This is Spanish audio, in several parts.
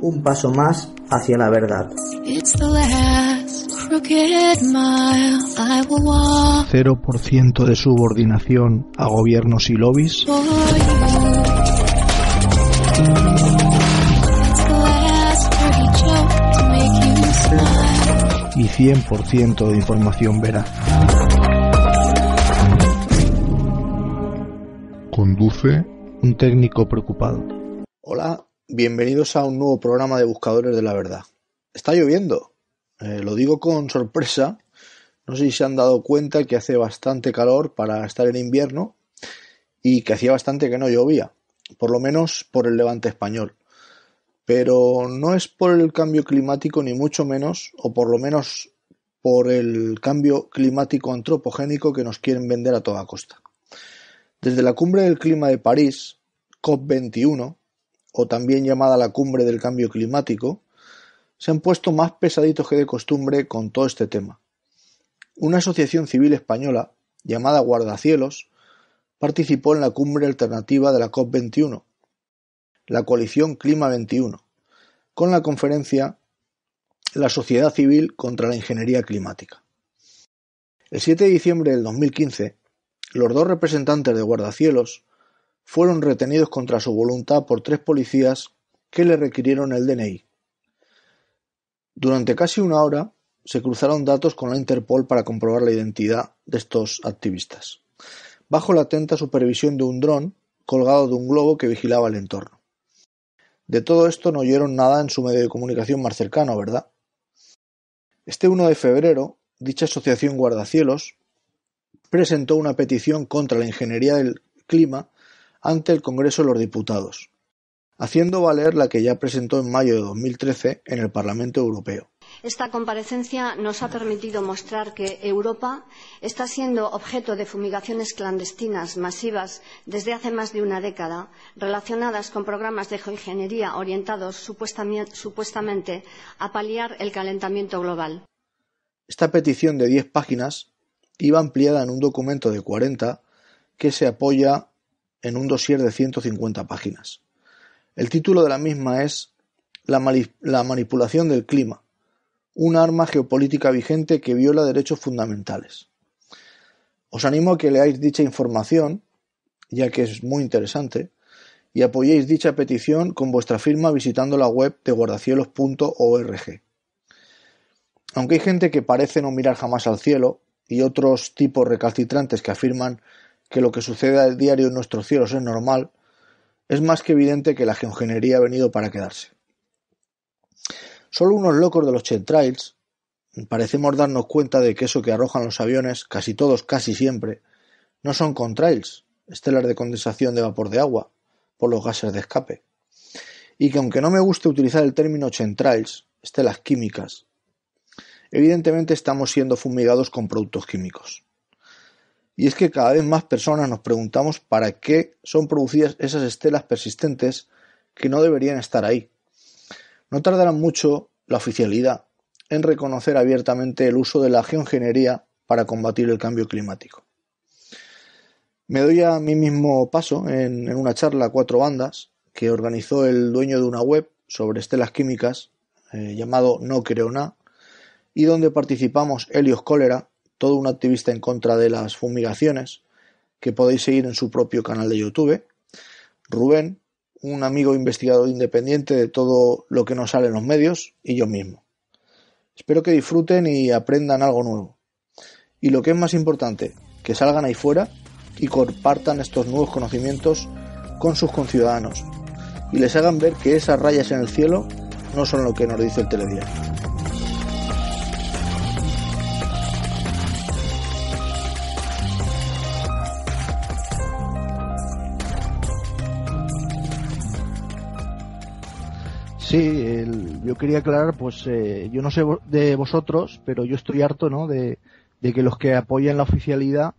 Un paso más hacia la verdad. 0% de subordinación a gobiernos y lobbies. Y 100% de información veraz. Conduce un técnico preocupado. Hola, bienvenidos a un nuevo programa de Buscadores de la Verdad. Está lloviendo, lo digo con sorpresa. No sé si se han dado cuenta que hace bastante calor para estar en invierno y que hacía bastante que no llovía, por lo menos por el levante español. Pero no es por el cambio climático ni mucho menos, o por lo menos por el cambio climático antropogénico que nos quieren vender a toda costa. Desde la Cumbre del Clima de París, COP21, o también llamada la Cumbre del Cambio Climático, se han puesto más pesaditos que de costumbre con todo este tema. Una asociación civil española, llamada Guardacielos, participó en la cumbre alternativa de la COP21, la coalición Clima 21, con la conferencia La Sociedad Civil contra la Ingeniería Climática. El 7 de diciembre del 2015, los dos representantes de Guardacielos fueron retenidos contra su voluntad por 3 policías que le requirieron el DNI. Durante casi una hora se cruzaron datos con la Interpol para comprobar la identidad de estos activistas, bajo la atenta supervisión de un dron colgado de un globo que vigilaba el entorno. De todo esto no oyeron nada en su medio de comunicación más cercano, ¿verdad? Este 1 de febrero, dicha asociación Guardacielos presentó una petición contra la ingeniería del clima ante el Congreso de los Diputados, haciendo valer la que ya presentó en mayo de 2013 en el Parlamento Europeo. Esta comparecencia nos ha permitido mostrar que Europa está siendo objeto de fumigaciones clandestinas masivas desde hace más de una década, relacionadas con programas de geoingeniería orientados supuestamente a paliar el calentamiento global. Esta petición de 10 páginas iba ampliada en un documento de 40 que se apoya en un dossier de 150 páginas. El título de la misma es La manipulación del clima, un arma geopolítica vigente que viola derechos fundamentales. Os animo a que leáis dicha información, ya que es muy interesante, y apoyéis dicha petición con vuestra firma visitando la web de guardacielos.org. Aunque hay gente que parece no mirar jamás al cielo, y otros tipos recalcitrantes que afirman que lo que sucede a diario en nuestros cielos es normal, es más que evidente que la geoingeniería ha venido para quedarse. Solo unos locos de los chemtrails parecemos darnos cuenta de que eso que arrojan los aviones, casi todos, casi siempre, no son contrails, estelas de condensación de vapor de agua, por los gases de escape. Y que aunque no me guste utilizar el término chemtrails, estelas químicas, evidentemente estamos siendo fumigados con productos químicos. Y es que cada vez más personas nos preguntamos para qué son producidas esas estelas persistentes que no deberían estar ahí. No tardará mucho la oficialidad en reconocer abiertamente el uso de la geoingeniería para combatir el cambio climático. Me doy a mí mismo paso en una charla a 4 bandas que organizó el dueño de una web sobre estelas químicas llamado No Creo Na, y donde participamos Helios Cólera, todo un activista en contra de las fumigaciones, que podéis seguir en su propio canal de YouTube, Rubén, un amigo investigador independiente de todo lo que nos sale en los medios, y yo mismo. Espero que disfruten y aprendan algo nuevo. Y lo que es más importante, que salgan ahí fuera y compartan estos nuevos conocimientos con sus conciudadanos y les hagan ver que esas rayas en el cielo no son lo que nos dice el telediario. Sí, yo quería aclarar, pues yo no sé de vosotros, pero yo estoy harto, ¿no?, de que los que apoyan la oficialidad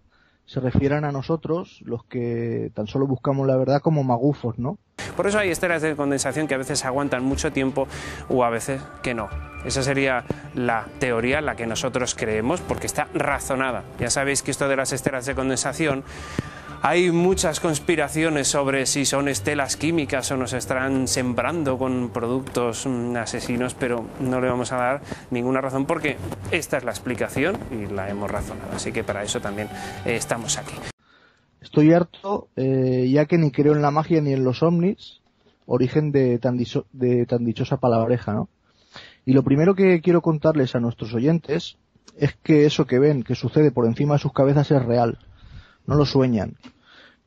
se refieran a nosotros, los que tan solo buscamos la verdad, como magufos, ¿no? Por eso hay estelas de condensación que a veces aguantan mucho tiempo o a veces que no. Esa sería la teoría, la que nosotros creemos, porque está razonada. Ya sabéis que esto de las estelas de condensación Hay muchas conspiraciones sobre si son estelas químicas o nos estarán sembrando con productos asesinos, pero no le vamos a dar ninguna razón porque esta es la explicación y la hemos razonado. Así que para eso también estamos aquí. Estoy harto, ya que ni creo en la magia ni en los ovnis, origen de tan dichosa palabreja, ¿no? Y lo primero que quiero contarles a nuestros oyentes es que eso que ven, que sucede por encima de sus cabezas, es real. No lo sueñan.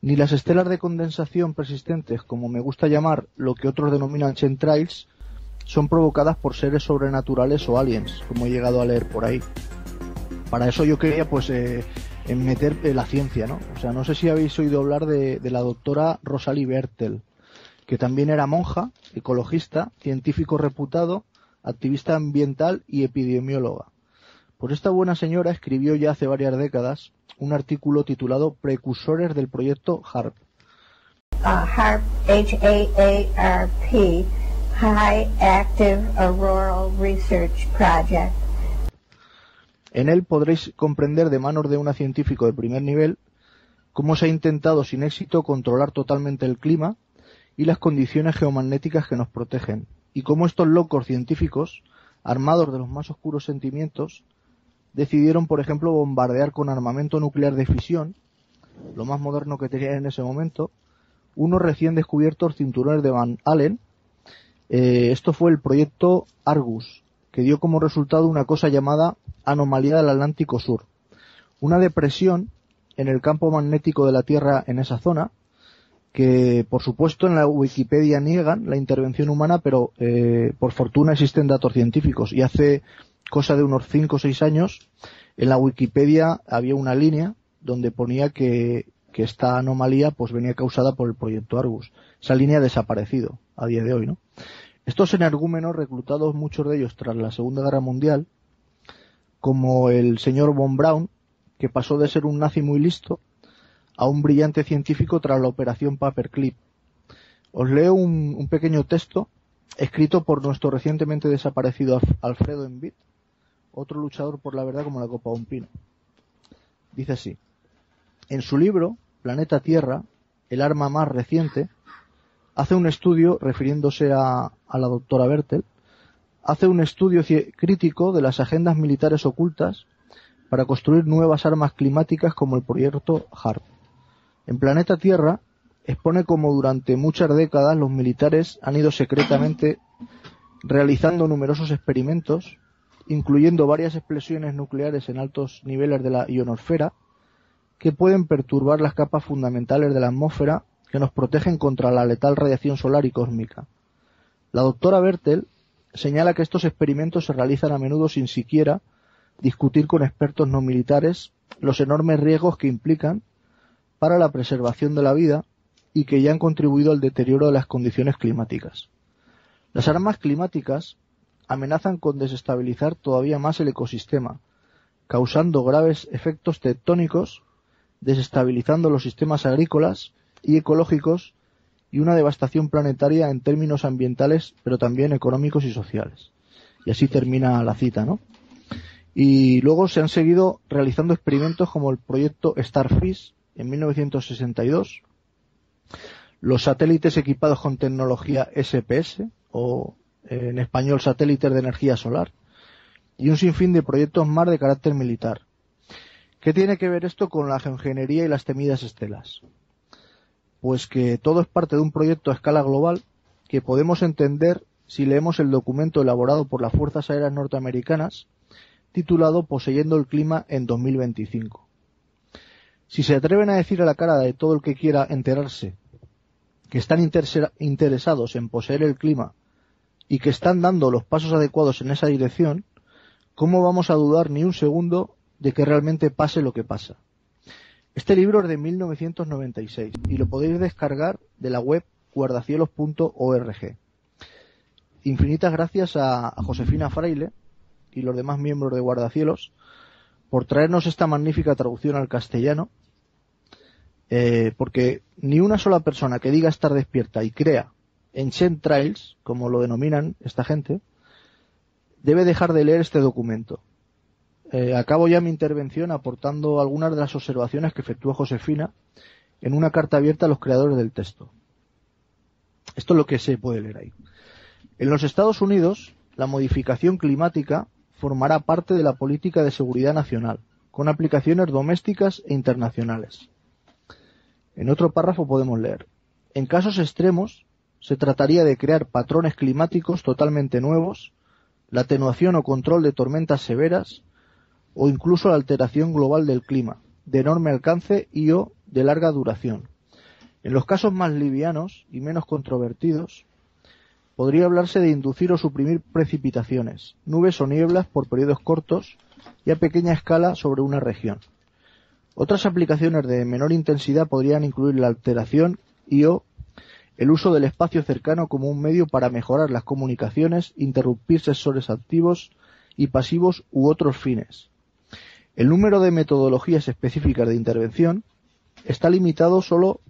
Ni las estelas de condensación persistentes, como me gusta llamar lo que otros denominan chemtrails, son provocadas por seres sobrenaturales o aliens, como he llegado a leer por ahí. Para eso yo quería, pues, en meter la ciencia, ¿no? O sea, no sé si habéis oído hablar de la doctora Rosalie Bertell, que también era monja, ecologista, científico reputado, activista ambiental y epidemióloga. Pues esta buena señora escribió ya hace varias décadas un artículo titulado Precursores del proyecto HAARP. HAARP, H-A-A-R-P, High Active Auroral Research Project. En él podréis comprender de manos de una científico de primer nivel cómo se ha intentado sin éxito controlar totalmente el clima y las condiciones geomagnéticas que nos protegen, y cómo estos locos científicos, armados de los más oscuros sentimientos, decidieron, por ejemplo, bombardear con armamento nuclear de fisión, lo más moderno que tenían en ese momento, unos recién descubiertos cinturones de Van Allen. Esto fue el proyecto Argus, que dio como resultado una cosa llamada anomalía del Atlántico Sur, una depresión en el campo magnético de la Tierra en esa zona, que por supuesto en la Wikipedia niegan la intervención humana, pero por fortuna existen datos científicos, y hace cosa de unos 5 o 6 años en la Wikipedia había una línea donde ponía que esta anomalía pues venía causada por el proyecto Argus. Esa línea ha desaparecido a día de hoy, ¿no? Estos energúmenos, reclutados muchos de ellos tras la Segunda Guerra Mundial, como el señor von Braun, que pasó de ser un nazi muy listo a un brillante científico tras la operación Paperclip. Os leo un pequeño texto escrito por nuestro recientemente desaparecido Alfredo Envid, otro luchador por la verdad como la copa de un pino. Dice así: en su libro Planeta Tierra, el arma más reciente, hace un estudio, refiriéndose a la doctora Bertell, hace un estudio crítico de las agendas militares ocultas para construir nuevas armas climáticas como el proyecto HAARP. En Planeta Tierra expone cómo durante muchas décadas los militares han ido secretamente realizando numerosos experimentos, incluyendo varias explosiones nucleares en altos niveles de la ionosfera, que pueden perturbar las capas fundamentales de la atmósfera que nos protegen contra la letal radiación solar y cósmica. La doctora Bertell señala que estos experimentos se realizan a menudo sin siquiera discutir con expertos no militares los enormes riesgos que implican para la preservación de la vida y que ya han contribuido al deterioro de las condiciones climáticas. Las armas climáticas amenazan con desestabilizar todavía más el ecosistema, causando graves efectos tectónicos, desestabilizando los sistemas agrícolas y ecológicos y una devastación planetaria en términos ambientales, pero también económicos y sociales. Y así termina la cita, ¿no? Y luego se han seguido realizando experimentos como el proyecto Starfish en 1962, los satélites equipados con tecnología SPS, o en español satélites de energía solar, y un sinfín de proyectos más de carácter militar. ¿Qué tiene que ver esto con la geoingeniería y las temidas estelas? Pues que todo es parte de un proyecto a escala global que podemos entender si leemos el documento elaborado por las Fuerzas Aéreas Norteamericanas titulado Poseyendo el Clima en 2025. Si se atreven a decir a la cara de todo el que quiera enterarse que están interesados en poseer el clima y que están dando los pasos adecuados en esa dirección, ¿cómo vamos a dudar ni un segundo de que realmente pase lo que pasa? Este libro es de 1996 y lo podéis descargar de la web guardacielos.org. Infinitas gracias a Josefina Fraile y los demás miembros de Guardacielos por traernos esta magnífica traducción al castellano, porque ni una sola persona que diga estar despierta y crea en chemtrails, como lo denominan esta gente, debe dejar de leer este documento. Acabo ya mi intervención aportando algunas de las observaciones que efectúa Josefina en una carta abierta a los creadores del texto. Esto es lo que se puede leer ahí. En los Estados Unidos, la modificación climática formará parte de la política de seguridad nacional, con aplicaciones domésticas e internacionales. En otro párrafo podemos leer: en casos extremos, se trataría de crear patrones climáticos totalmente nuevos, la atenuación o control de tormentas severas, o incluso la alteración global del clima, de enorme alcance y o de larga duración. En los casos más livianos y menos controvertidos, podría hablarse de inducir o suprimir precipitaciones, nubes o nieblas por periodos cortos y a pequeña escala sobre una región. Otras aplicaciones de menor intensidad podrían incluir la alteración y o el uso del espacio cercano como un medio para mejorar las comunicaciones, interrumpir sensores activos y pasivos u otros fines. El número de metodologías específicas de intervención está limitado solo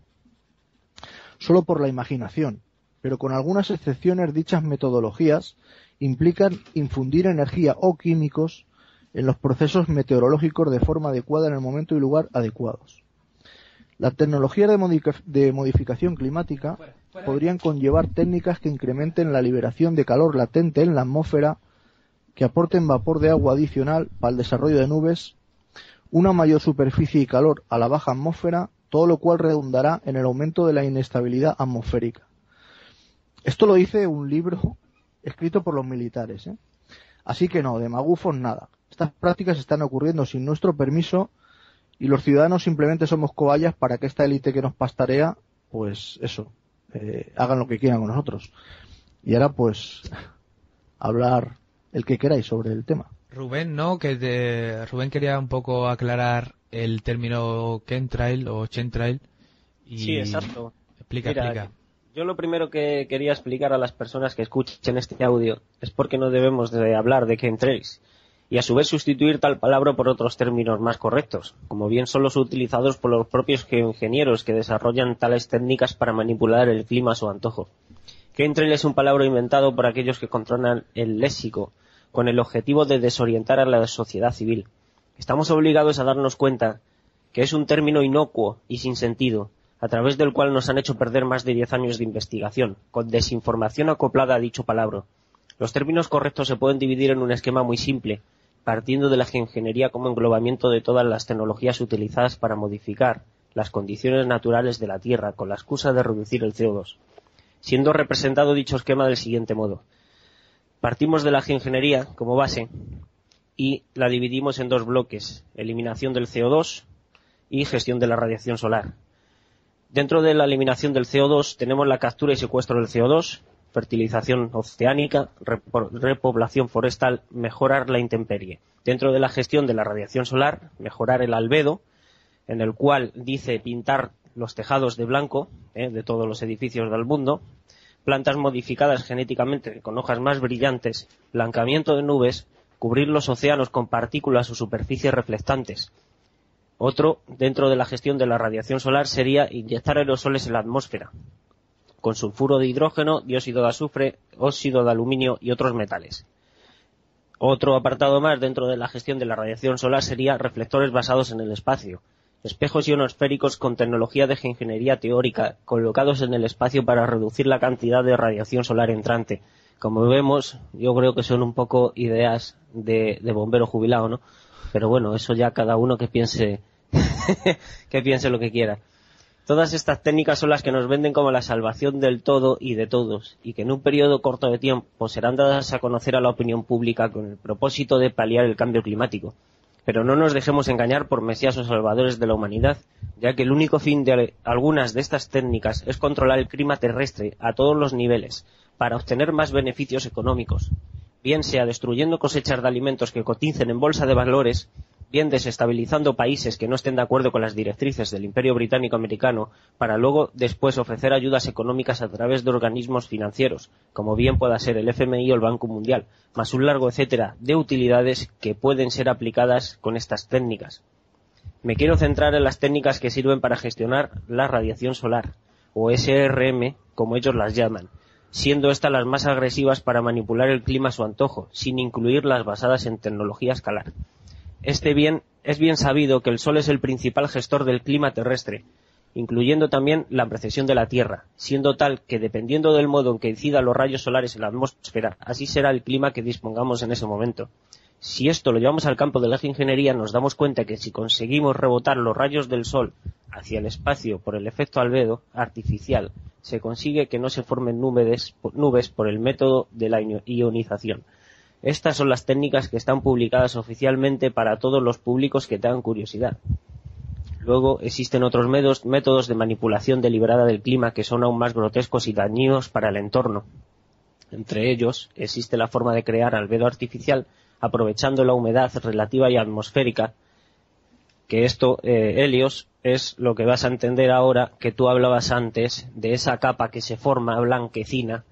por la imaginación, pero con algunas excepciones dichas metodologías implican infundir energía o químicos en los procesos meteorológicos de forma adecuada en el momento y lugar adecuados. Las tecnologías de modificación climática podrían conllevar técnicas que incrementen la liberación de calor latente en la atmósfera, que aporten vapor de agua adicional para el desarrollo de nubes, una mayor superficie y calor a la baja atmósfera, todo lo cual redundará en el aumento de la inestabilidad atmosférica. Esto lo dice un libro escrito por los militares, ¿eh? Así que no, de magufos nada. Estas prácticas están ocurriendo sin nuestro permiso y los ciudadanos simplemente somos cobayas para que esta élite que nos pastarea, pues eso, hagan lo que quieran con nosotros. Y ahora pues hablar el que queráis sobre el tema. Rubén, ¿no? Rubén quería un poco aclarar el término chemtrail o chemtrail. Sí, exacto. Explica. Yo lo primero que quería explicar a las personas que escuchen este audio es por qué no debemos de hablar de chemtrails y a su vez sustituir tal palabra por otros términos más correctos, como bien son los utilizados por los propios geoingenieros que desarrollan tales técnicas para manipular el clima a su antojo. Chemtrail es un palabra inventado por aquellos que controlan el léxico con el objetivo de desorientar a la sociedad civil. Estamos obligados a darnos cuenta que es un término inocuo y sin sentido, a través del cual nos han hecho perder más de 10 años de investigación, con desinformación acoplada a dicho palabra. Los términos correctos se pueden dividir en un esquema muy simple, partiendo de la geoingeniería como englobamiento de todas las tecnologías utilizadas para modificar las condiciones naturales de la Tierra con la excusa de reducir el CO2, siendo representado dicho esquema del siguiente modo. Partimos de la geoingeniería como base y la dividimos en dos bloques: eliminación del CO2 y gestión de la radiación solar. Dentro de la eliminación del CO2 tenemos la captura y secuestro del CO2, fertilización oceánica, repoblación forestal, mejorar la intemperie. Dentro de la gestión de la radiación solar, mejorar el albedo, en el cual dice pintar los tejados de blanco de todos los edificios del mundo, plantas modificadas genéticamente con hojas más brillantes, blancamiento de nubes, cubrir los océanos con partículas o superficies reflectantes. Otro, dentro de la gestión de la radiación solar, sería inyectar aerosoles en la atmósfera, con sulfuro de hidrógeno, dióxido de azufre, óxido de aluminio y otros metales. Otro apartado más dentro de la gestión de la radiación solar sería reflectores basados en el espacio, espejos ionosféricos con tecnología de geoingeniería teórica, colocados en el espacio para reducir la cantidad de radiación solar entrante. Como vemos, yo creo que son un poco ideas de bombero jubilado, ¿no? Pero bueno, eso ya cada uno que piense lo que quiera. Todas estas técnicas son las que nos venden como la salvación del todo y de todos, y que en un periodo corto de tiempo serán dadas a conocer a la opinión pública con el propósito de paliar el cambio climático. Pero no nos dejemos engañar por mesías o salvadores de la humanidad, ya que el único fin de algunas de estas técnicas es controlar el clima terrestre a todos los niveles, para obtener más beneficios económicos, bien sea destruyendo cosechas de alimentos que coticen en bolsa de valores, bien desestabilizando países que no estén de acuerdo con las directrices del Imperio Británico Americano, para luego después ofrecer ayudas económicas a través de organismos financieros, como bien pueda ser el FMI o el Banco Mundial, más un largo etcétera de utilidades que pueden ser aplicadas con estas técnicas. Me quiero centrar en las técnicas que sirven para gestionar la radiación solar, o SRM, como ellos las llaman, siendo estas las más agresivas para manipular el clima a su antojo, sin incluir las basadas en tecnología escalar. Es bien sabido que el Sol es el principal gestor del clima terrestre, incluyendo también la precesión de la Tierra, siendo tal que dependiendo del modo en que incidan los rayos solares en la atmósfera, así será el clima que dispongamos en ese momento. Si esto lo llevamos al campo de la ingeniería, nos damos cuenta que si conseguimos rebotar los rayos del Sol hacia el espacio por el efecto albedo artificial, se consigue que no se formen nubes por el método de la ionización. Estas son las técnicas que están publicadas oficialmente para todos los públicos que tengan curiosidad. Luego existen otros métodos de manipulación deliberada del clima que son aún más grotescos y dañinos para el entorno. Entre ellos existe la forma de crear albedo artificial aprovechando la humedad relativa y atmosférica, que esto, Helios, es lo que vas a entender ahora que tú hablabas antes de esa capa que se forma blanquecina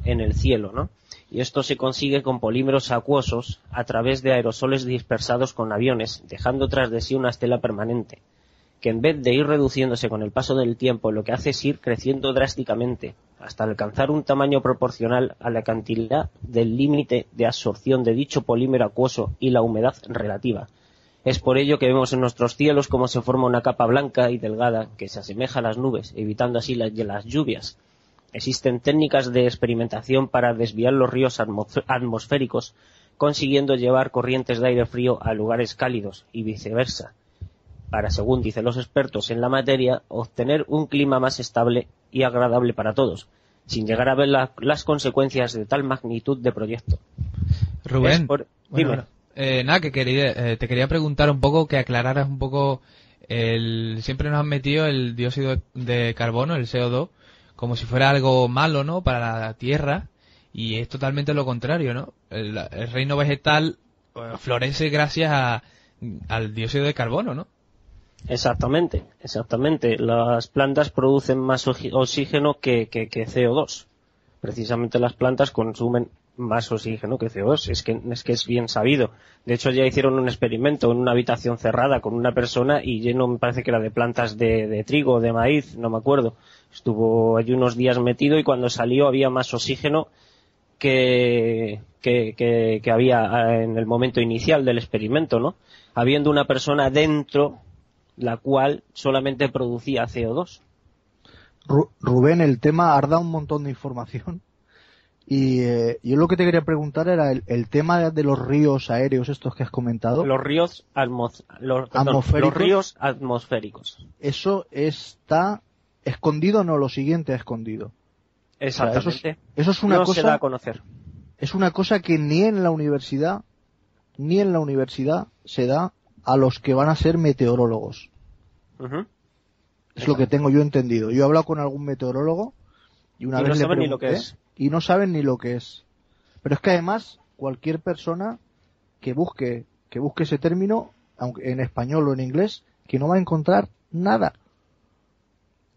en el cielo, ¿no? Y esto se consigue con polímeros acuosos a través de aerosoles dispersados con aviones, dejando tras de sí una estela permanente, que en vez de ir reduciéndose con el paso del tiempo, lo que hace es ir creciendo drásticamente, hasta alcanzar un tamaño proporcional a la cantidad del límite de absorción de dicho polímero acuoso y la humedad relativa. Es por ello que vemos en nuestros cielos cómo se forma una capa blanca y delgada que se asemeja a las nubes, evitando así las lluvias. Existen técnicas de experimentación para desviar los ríos atmosféricos, consiguiendo llevar corrientes de aire frío a lugares cálidos y viceversa, para, según dicen los expertos en la materia, obtener un clima más estable y agradable para todos, sin llegar a ver las consecuencias de tal magnitud de proyecto. Rubén, nada, que te quería preguntar un poco, que aclararas un poco, siempre nos han metido el dióxido de carbono, el CO2, como si fuera algo malo, ¿no?, para la Tierra, y es totalmente lo contrario, ¿no? El reino vegetal florece gracias al dióxido de carbono, ¿no? Exactamente. Las plantas producen más oxígeno que CO2. Precisamente las plantas consumen más oxígeno que CO2. Es que es bien sabido. De hecho, ya hicieron un experimento en una habitación cerrada con una persona y lleno, me parece que era de plantas de trigo o de maíz, no me acuerdo. Estuvo allí unos días metido y cuando salió había más oxígeno que había en el momento inicial del experimento, ¿no? Habiendo una persona dentro la cual solamente producía CO2. Rubén, el tema ha dado un montón de información y yo lo que te quería preguntar era el tema de los ríos aéreos estos que has comentado. Los ríos atmosféricos. ¿Eso está escondido o no? Lo siguiente escondido. Exactamente. O sea, eso es una no cosa, se da a conocer. Es una cosa que ni en la universidad se da a los que van a ser meteorólogos. Uh-huh. Es lo que tengo yo entendido. Yo he hablado con algún meteorólogo y una vez le pregunté ni lo que es. Y no saben ni lo que es. Pero es que además cualquier persona que busque ese término, aunque en español o en inglés, que no va a encontrar nada.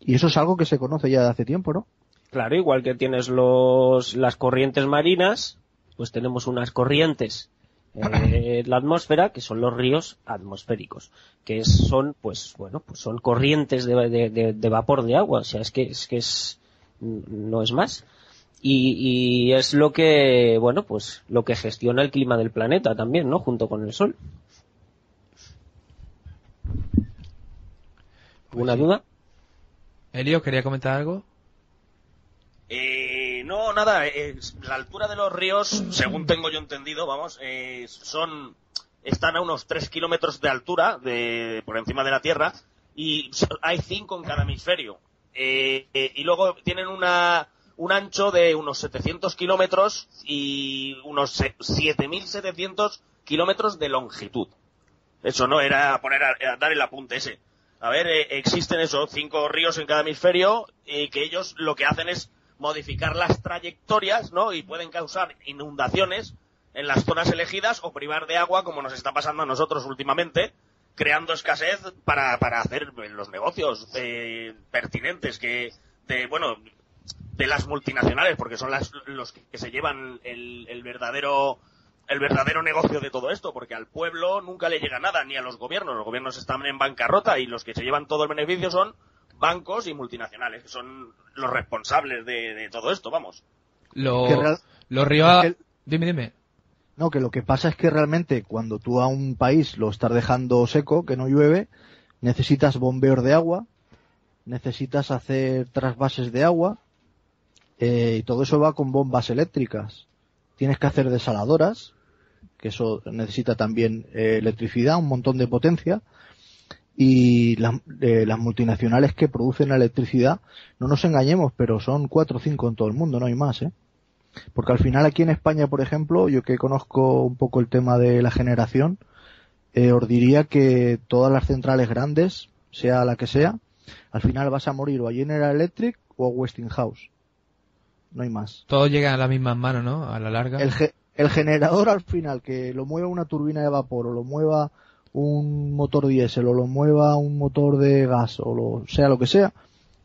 Y eso es algo que se conoce ya de hace tiempo, ¿no? Claro, igual que tienes las corrientes marinas, pues tenemos unas corrientes la atmósfera, que son los ríos atmosféricos, que son, pues bueno, pues son corrientes de vapor de agua, o sea, no es más. Y es lo que, bueno, pues lo que gestiona el clima del planeta también, ¿no?, junto con el Sol. ¿Alguna duda? Elio, ¿quería comentar algo? No, nada, la altura de los ríos, según tengo yo entendido, están a unos 3 kilómetros de altura por encima de la Tierra y hay 5 en cada hemisferio. Y luego tienen un ancho de unos 700 kilómetros y unos 7.700 kilómetros de longitud. Eso no era dar el apunte ese. A ver, existen 5 ríos en cada hemisferio y que ellos lo que hacen es modificar las trayectorias, ¿no? Y pueden causar inundaciones en las zonas elegidas o privar de agua, como nos está pasando a nosotros últimamente, creando escasez para hacer los negocios pertinentes de las multinacionales, porque son los que se llevan el verdadero negocio de todo esto, porque al pueblo nunca le llega nada, ni a los gobiernos están en bancarrota y los que se llevan todo el beneficio son bancos y multinacionales, que son los responsables de todo esto, vamos. Los ríos... Dime. No, que lo que pasa es que realmente cuando tú a un país lo estás dejando seco, que no llueve, necesitas bombeos de agua necesitas hacer trasvases de agua, y todo eso va con bombas eléctricas. Tienes que hacer desaladoras, que eso necesita también electricidad, un montón de potencia. Y las multinacionales que producen la electricidad, no nos engañemos, pero son 4 o 5 en todo el mundo, no hay más, Porque al final aquí en España, por ejemplo, yo que conozco un poco el tema de la generación, os diría que todas las centrales grandes, sea la que sea, al final vas a morir o a General Electric o a Westinghouse. No hay más. Todos llegan a las mismas manos, ¿no? A la larga. El generador al final, que lo mueva una turbina de vapor o lo mueva un motor diésel o lo mueva un motor de gas o lo que sea,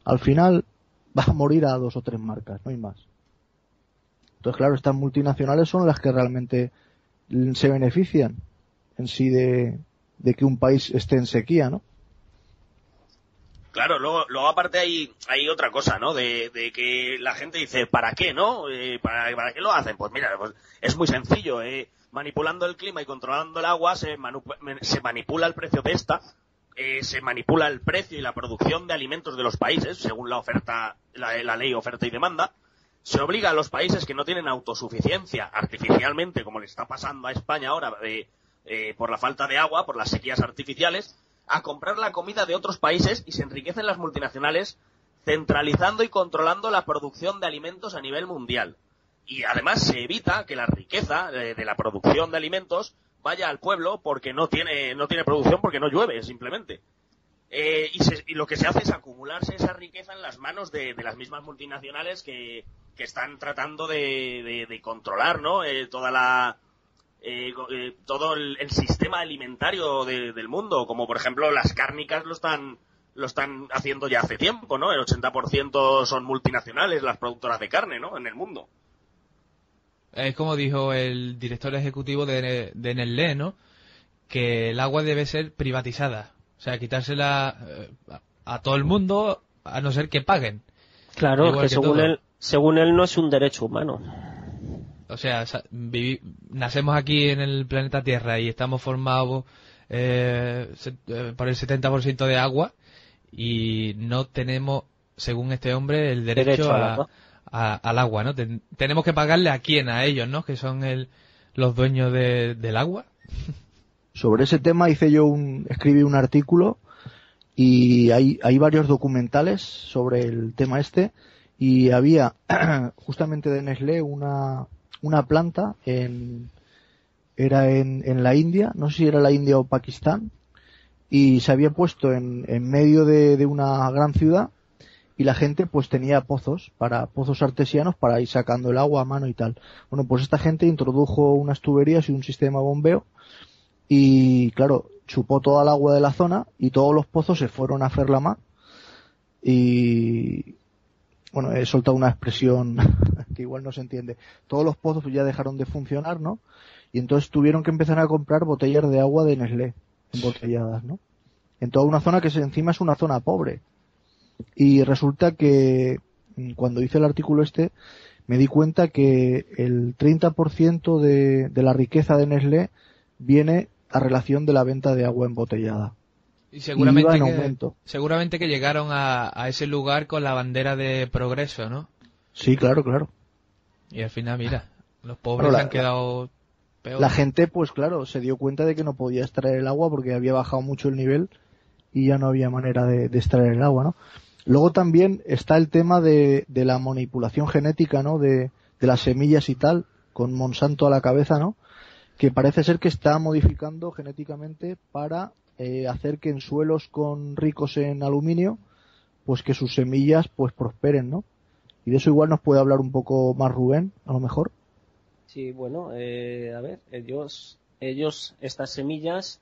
al final va a morir a 2 o 3 marcas, no hay más. Entonces, claro, estas multinacionales son las que realmente se benefician en sí de que un país esté en sequía, ¿no? Claro, luego aparte hay otra cosa, ¿no? De que la gente dice, ¿para qué, no? ¿Para qué lo hacen? Pues mira, pues es muy sencillo, manipulando el clima y controlando el agua se manipula el precio de esta, se manipula el precio y la producción de alimentos de los países, según la oferta, la ley oferta y demanda. Se obliga a los países que no tienen autosuficiencia artificialmente, como le está pasando a España ahora, por la falta de agua, por las sequías artificiales, a comprar la comida de otros países, y se enriquecen las multinacionales centralizando y controlando la producción de alimentos a nivel mundial. Y además se evita que la riqueza de la producción de alimentos vaya al pueblo porque no tiene producción, porque no llueve, simplemente. Y lo que se hace es acumularse esa riqueza en las manos de las mismas multinacionales que están tratando de controlar, ¿no? Todo el sistema alimentario del mundo, como por ejemplo las cárnicas lo están haciendo ya hace tiempo, ¿no? El 80% son multinacionales las productoras de carne, ¿no? En el mundo. Es como dijo el director ejecutivo de Nestlé, ¿no? Que el agua debe ser privatizada. O sea, quitársela a todo el mundo, a no ser que paguen. Claro, que según él no es un derecho humano. O sea, nacemos aquí en el planeta Tierra y estamos formados por el 70% de agua, y no tenemos, según este hombre, el derecho al agua, ¿no? Tenemos que pagarle a quién, a ellos, ¿no? Que son los dueños del agua. Sobre ese tema escribí un artículo, y hay varios documentales sobre el tema y había justamente de Nestlé una planta era en la India, no sé si era la India o Pakistán, y se había puesto en medio de una gran ciudad, y la gente pues tenía pozos artesianos para ir sacando el agua a mano y tal. Bueno, pues esta gente introdujo unas tuberías y un sistema de bombeo, y claro, chupó toda el agua de la zona y todos los pozos se fueron a Ferlamar. Y bueno, he soltado una expresión que igual no se entiende. Todos los pozos ya dejaron de funcionar, ¿no? Y entonces tuvieron que empezar a comprar botellas de agua de Nestlé, embotelladas, ¿no? En toda una zona que encima es una zona pobre. Y resulta que cuando hice el artículo me di cuenta que el 30% de la riqueza de Nestlé viene a relación de la venta de agua embotellada. Y seguramente que llegaron a ese lugar con la bandera de progreso, ¿no? Sí, claro. Y al final, mira, los pobres han quedado peor. La gente, pues claro, se dio cuenta de que no podía extraer el agua porque había bajado mucho el nivel y ya no había manera de extraer el agua, ¿no? Luego también está el tema de la manipulación genética, ¿no? De las semillas y tal, con Monsanto a la cabeza, ¿no? Que parece ser que está modificando genéticamente para hacer que en suelos ricos en aluminio, pues que sus semillas pues prosperen, ¿no? Y de eso igual nos puede hablar un poco más Rubén, a lo mejor. Sí, bueno, a ver, ellos estas semillas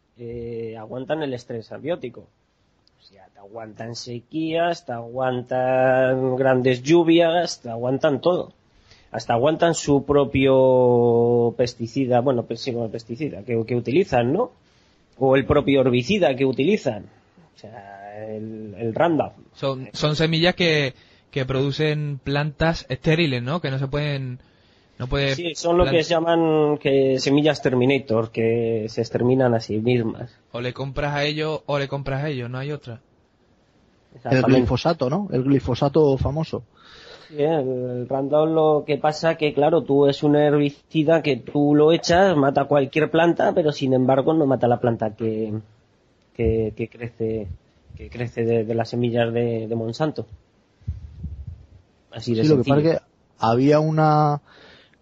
aguantan el estrés abiótico. O sea, te aguantan sequías, te aguantan grandes lluvias, te aguantan todo. Hasta aguantan su propio pesticida, pesticida que utilizan, ¿no? O el propio herbicida que utilizan. O sea, el Roundup. Son semillas que producen plantas estériles, ¿no? Que no se pueden... Sí, son lo que se llaman semillas Terminator, que se exterminan a sí mismas. O le compras a ellos, no hay otra. El glifosato, ¿no? El glifosato famoso. Sí, el Roundup, lo que pasa que, claro, tú es un herbicida que tú lo echas, mata cualquier planta, pero sin embargo no mata la planta que crece de las semillas de Monsanto. Así de sí, sencillo. Lo que pasa es que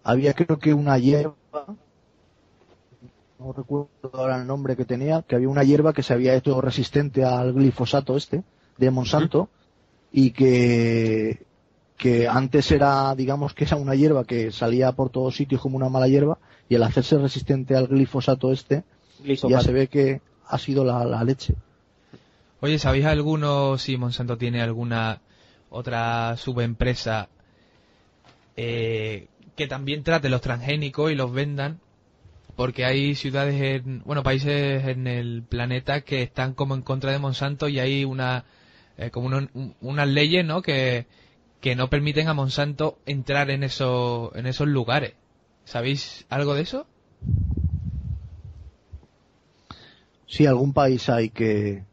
había creo que una hierba, no recuerdo ahora el nombre que tenía, que había una hierba que se había hecho resistente al glifosato de Monsanto, y que antes era, digamos que era una hierba que salía por todos sitios como una mala hierba, y al hacerse resistente al glifosato ya se ve que ha sido la leche. Oye, ¿sabéis si Monsanto tiene alguna otra subempresa que también trate los transgénicos y los vendan? Porque hay países en el planeta que están como en contra de Monsanto, y hay unas leyes, ¿no? que no permiten a Monsanto entrar en esos lugares. ¿Sabéis algo de eso? Sí, algún país hay que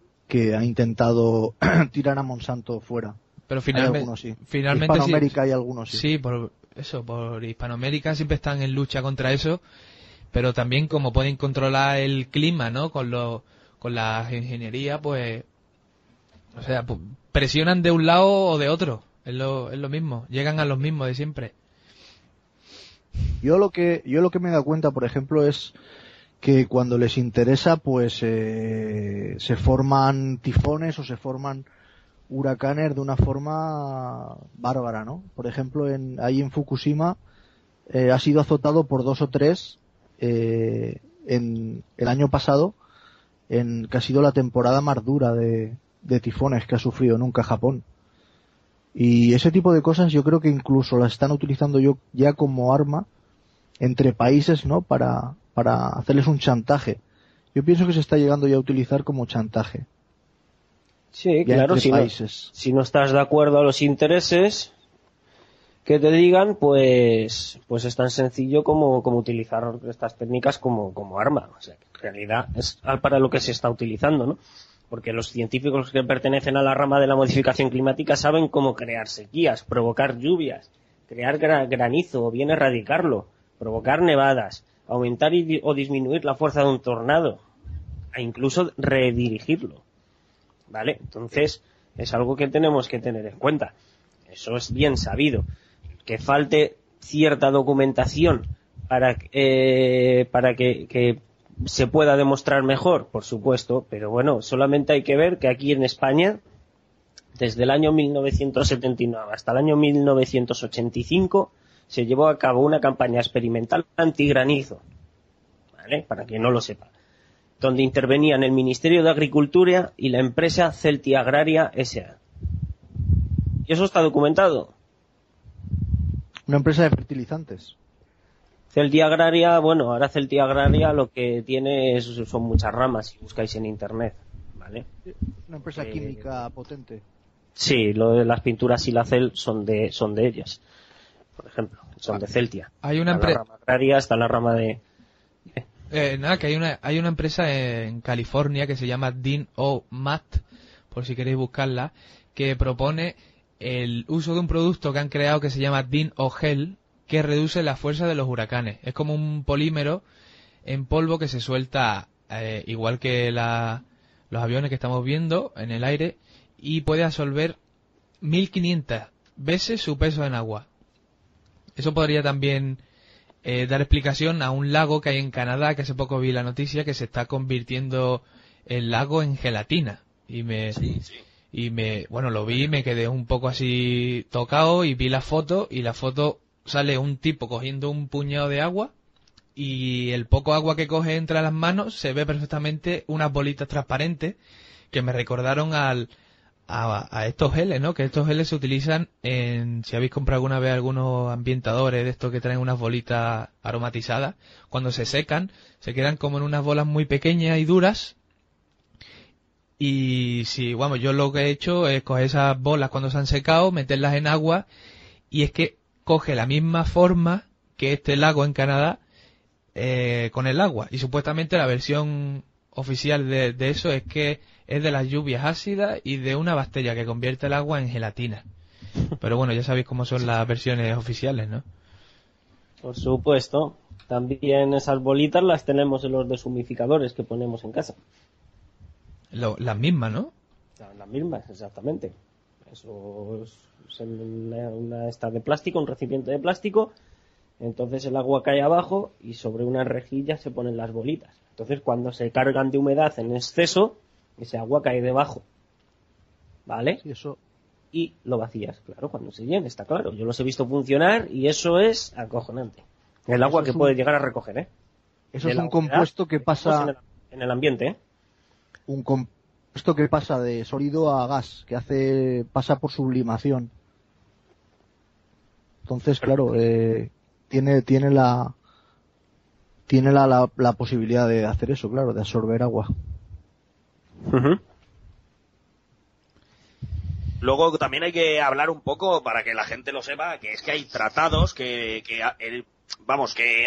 ha intentado tirar a Monsanto fuera. Pero finalmente Hispanoamérica hay algunos, sí. Sí, por Hispanoamérica siempre están en lucha contra eso, pero también como pueden controlar el clima, ¿no? Con la ingeniería, pues, o sea, presionan de un lado o de otro. Es lo mismo, llegan a los mismos de siempre. Yo lo que me he dado cuenta, por ejemplo, es que cuando les interesa, pues se forman tifones o se forman huracanes de una forma bárbara, ¿no? Por ejemplo, ahí en Fukushima ha sido azotado por 2 o 3 en el año pasado, que ha sido la temporada más dura de tifones que ha sufrido nunca Japón. Y ese tipo de cosas yo creo que incluso las están utilizando ya como arma entre países, ¿no? Para hacerles un chantaje. Yo pienso que se está llegando ya a utilizar como chantaje. Sí, claro, si no estás de acuerdo a los intereses que te digan, pues es tan sencillo como utilizar estas técnicas como arma. O sea, que en realidad es para lo que se está utilizando, ¿no? Porque los científicos que pertenecen a la rama de la modificación climática saben cómo crear sequías, provocar lluvias, crear granizo o bien erradicarlo, provocar nevadas, aumentar o disminuir la fuerza de un tornado, e incluso redirigirlo. ¿Vale? Entonces, es algo que tenemos que tener en cuenta. Eso es bien sabido. Que falte cierta documentación para que se pueda demostrar mejor, por supuesto, pero bueno, solamente hay que ver que aquí en España, desde el año 1979 hasta el año 1985, se llevó a cabo una campaña experimental antigranizo, ¿vale? Para quien no lo sepa, donde intervenían el Ministerio de Agricultura y la empresa Celtia Agraria S.A. ¿Y eso está documentado? Una empresa de fertilizantes. Celtia Agraria, bueno, ahora Celtia Agraria lo que tiene son muchas ramas, si buscáis en internet, ¿vale? Una empresa química potente. Sí, lo de las pinturas Silacel son de ellas, por ejemplo, son de Celtia. Hay una empresa. La rama agraria está la rama de... que hay una empresa en California que se llama Din-O-Mat, por si queréis buscarla, que propone el uso de un producto que han creado que se llama Din-O-Gel, que reduce la fuerza de los huracanes. Es como un polímero en polvo que se suelta igual que los aviones que estamos viendo en el aire, y puede absorber 1500 veces su peso en agua. Eso podría también dar explicación a un lago que hay en Canadá, que hace poco vi la noticia, que se está convirtiendo el lago en gelatina. Bueno, lo vi y me quedé un poco así tocado, y vi la foto, y la foto sale un tipo cogiendo un puñado de agua, y el poco agua que coge entre las manos se ve perfectamente unas bolitas transparentes que me recordaron a estos geles, ¿no? Que estos geles se utilizan si habéis comprado alguna vez algunos ambientadores de estos que traen unas bolitas aromatizadas, cuando se secan se quedan como en unas bolas muy pequeñas y duras. Y yo lo que he hecho es coger esas bolas cuando se han secado, meterlas en agua, y es que coge la misma forma que este lago en Canadá con el agua. Y supuestamente la versión oficial de eso es que es de las lluvias ácidas y de una bacteria que convierte el agua en gelatina. Pero bueno, ya sabéis cómo son las versiones oficiales, ¿no? Por supuesto. También esas bolitas las tenemos en los deshumidificadores que ponemos en casa. Las mismas, ¿no? Las mismas, exactamente. Eso es una esta de plástico, un recipiente de plástico. Entonces el agua cae abajo y sobre una rejilla se ponen las bolitas. Entonces cuando se cargan de humedad en exceso, ese agua cae debajo. ¿Vale? Sí, eso. Y lo vacías, claro, cuando se llene, está claro. Yo los he visto funcionar y eso es acojonante. El agua que puede llegar a recoger, ¿eh? Eso es un compuesto que pasa... En el ambiente, ¿eh? Un compuesto que pasa de sólido a gas, que pasa por sublimación. Entonces, claro, tiene la posibilidad de hacer eso, claro, de absorber agua. Uh-huh. Luego también hay que hablar un poco, para que la gente lo sepa, que es que hay tratados que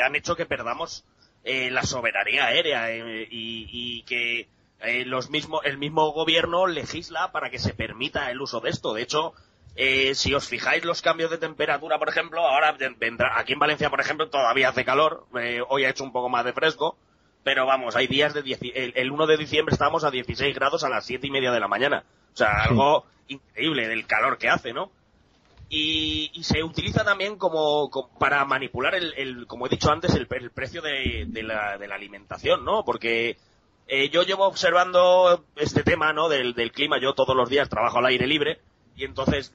han hecho que perdamos la soberanía aérea y que el mismo gobierno legisla para que se permita el uso de esto. De hecho, si os fijáis los cambios de temperatura, por ejemplo, ahora vendrá, aquí en Valencia, por ejemplo, todavía hace calor, hoy ha hecho un poco más de fresco, pero vamos, hay días el 1 de diciembre estábamos a 16 grados a las 7:30 de la mañana. O sea, algo increíble del calor que hace, ¿no? Y se utiliza también como para manipular como he dicho antes, el precio de la alimentación, ¿no? Porque yo llevo observando este tema, ¿no? Del clima. Yo todos los días trabajo al aire libre y entonces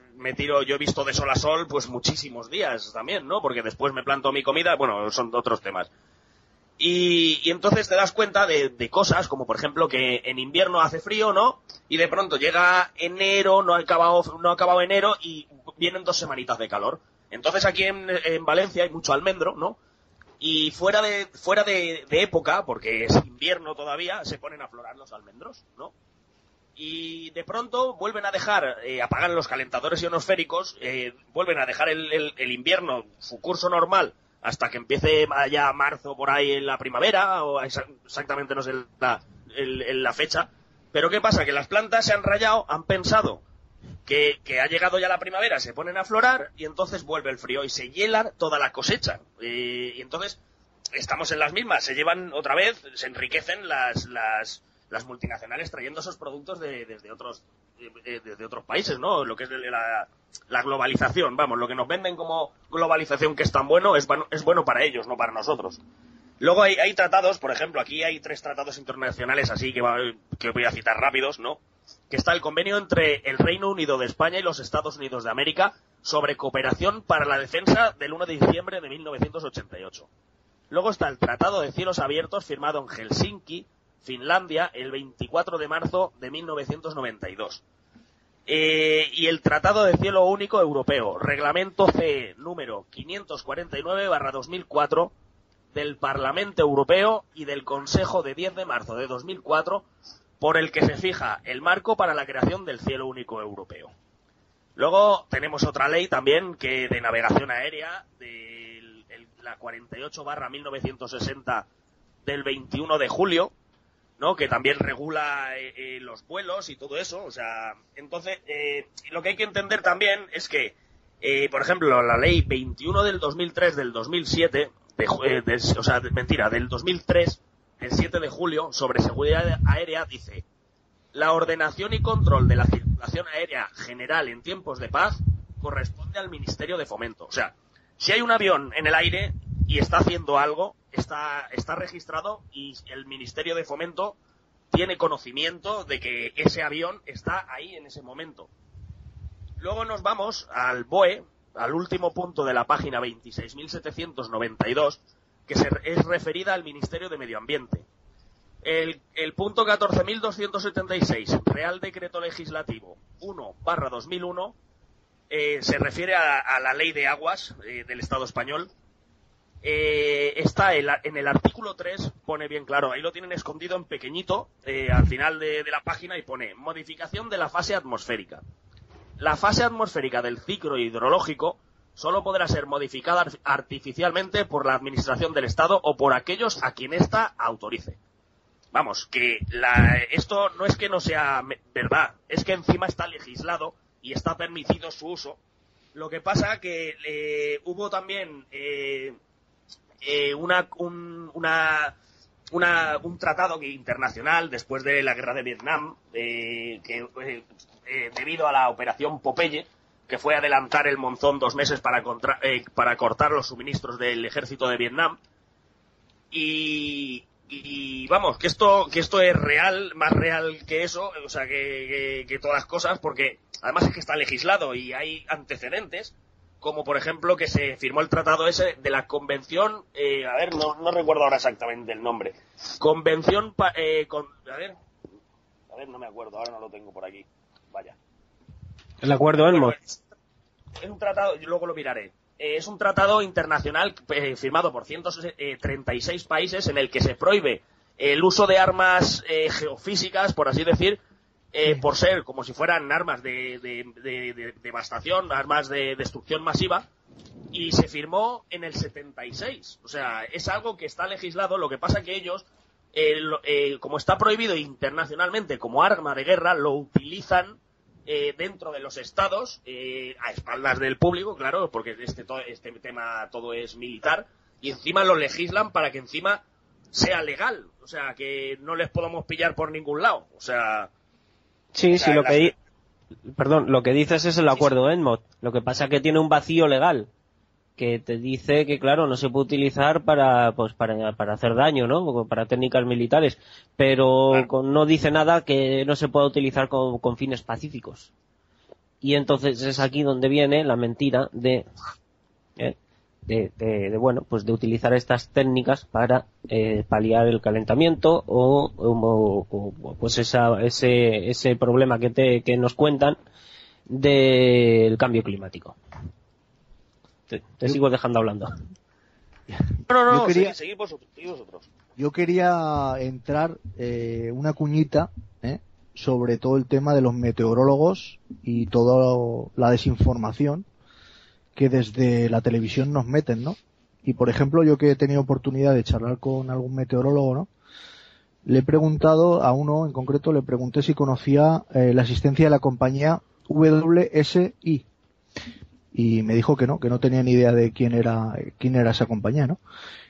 yo he visto de sol a sol pues muchísimos días también, ¿no? Porque después me planto mi comida, bueno, son otros temas. Y entonces te das cuenta de cosas como, por ejemplo, que en invierno hace frío, ¿no? Y de pronto llega enero, no ha acabado enero y vienen 2 semanitas de calor. Entonces aquí en Valencia hay mucho almendro, ¿no? Y fuera de época, porque es invierno todavía, se ponen a aflorar los almendros, ¿no? Y de pronto vuelven a dejar, apagan los calentadores ionosféricos, vuelven a dejar el invierno, su curso normal, hasta que empiece ya marzo por ahí en la primavera, o exactamente no sé la fecha. Pero ¿qué pasa? Que las plantas se han rayado, han pensado que ha llegado ya la primavera, se ponen a aflorar y entonces vuelve el frío y se hiela toda la cosecha. Y entonces estamos en las mismas, se llevan otra vez, se enriquecen las multinacionales trayendo esos productos desde otros países, ¿no? Lo que es la globalización, vamos, lo que nos venden como globalización que es tan bueno, es bueno para ellos, no para nosotros. Luego hay tratados, por ejemplo, aquí hay 3 tratados internacionales así que voy a citar rápidos, ¿no? Que está el convenio entre el Reino Unido de España y los Estados Unidos de América sobre cooperación para la defensa del 1 de diciembre de 1988. Luego está el Tratado de Cielos Abiertos firmado en Helsinki, Finlandia, el 24 de marzo de 1992. Y el Tratado de Cielo Único Europeo, Reglamento CE número 549/2004 del Parlamento Europeo y del Consejo de 10 de marzo de 2004, por el que se fija el marco para la creación del Cielo Único Europeo. Luego tenemos otra ley también que de navegación aérea, la 48/1960 del 21 de julio, ¿no? Que también regula los vuelos y todo eso. O sea, entonces, lo que hay que entender también es que, por ejemplo, la ley 21 del 2003 del 2007, del 2003, el 7 de julio, sobre seguridad aérea, dice: la ordenación y control de la circulación aérea general en tiempos de paz corresponde al Ministerio de Fomento. O sea, si hay un avión en el aire y está haciendo algo, está registrado y el Ministerio de Fomento tiene conocimiento de que ese avión está ahí en ese momento. Luego nos vamos al BOE, al último punto de la página 26.792, que es referida al Ministerio de Medio Ambiente. El punto 14.276, Real Decreto Legislativo 1/2001, se refiere a la Ley de Aguas del Estado español. Está en el artículo 3, pone bien claro, ahí lo tienen escondido en pequeñito, al final de la página, y pone: modificación de la fase atmosférica. La fase atmosférica del ciclo hidrológico solo podrá ser modificada artificialmente por la Administración del Estado o por aquellos a quien ésta autorice. vamos, que esto no es que no sea verdad, es que encima está legislado y está permitido su uso. Lo que pasa que hubo también un tratado internacional después de la guerra de Vietnam, debido a la operación Popeye, que fue adelantar el monzón 2 meses para cortar los suministros del ejército de Vietnam. Y vamos, que esto es real, más real que eso, o sea, que todas las cosas, porque además es que está legislado y hay antecedentes, como por ejemplo que se firmó el tratado ese de la convención, no recuerdo ahora exactamente el nombre, convención, no me acuerdo, ahora no lo tengo por aquí, vaya. El acuerdo ENMOD. Es un tratado, yo luego lo miraré. Es un tratado internacional firmado por 136 países en el que se prohíbe el uso de armas geofísicas, por así decir, por ser como si fueran armas de devastación, armas de destrucción masiva, y se firmó en el 76. O sea, es algo que está legislado. Lo que pasa que ellos, como está prohibido internacionalmente como arma de guerra, lo utilizan dentro de los estados, a espaldas del público, claro, porque este tema todo es militar, y encima lo legislan para que encima sea legal, o sea, que no les podamos pillar por ningún lado, o sea... Sí, lo que dices es el acuerdo ENMOD, lo que pasa es que tiene un vacío legal, que te dice que, claro, no se puede utilizar para hacer daño, ¿no? Para técnicas militares, pero claro, no dice nada que no se pueda utilizar con fines pacíficos. Y entonces es aquí donde viene la mentira de utilizar estas técnicas para paliar el calentamiento o pues ese problema que nos cuentan del cambio climático. Te sigo dejando hablando. No, seguid vosotros. Yo quería entrar una cuñita sobre todo el tema de los meteorólogos y toda la desinformación que desde la televisión nos meten, ¿no? Y por ejemplo, yo que he tenido oportunidad de charlar con algún meteorólogo, ¿no? Le he preguntado a uno en concreto, le pregunté si conocía la existencia de la compañía WSI. Y me dijo que no tenía ni idea de quién era esa compañía, ¿no?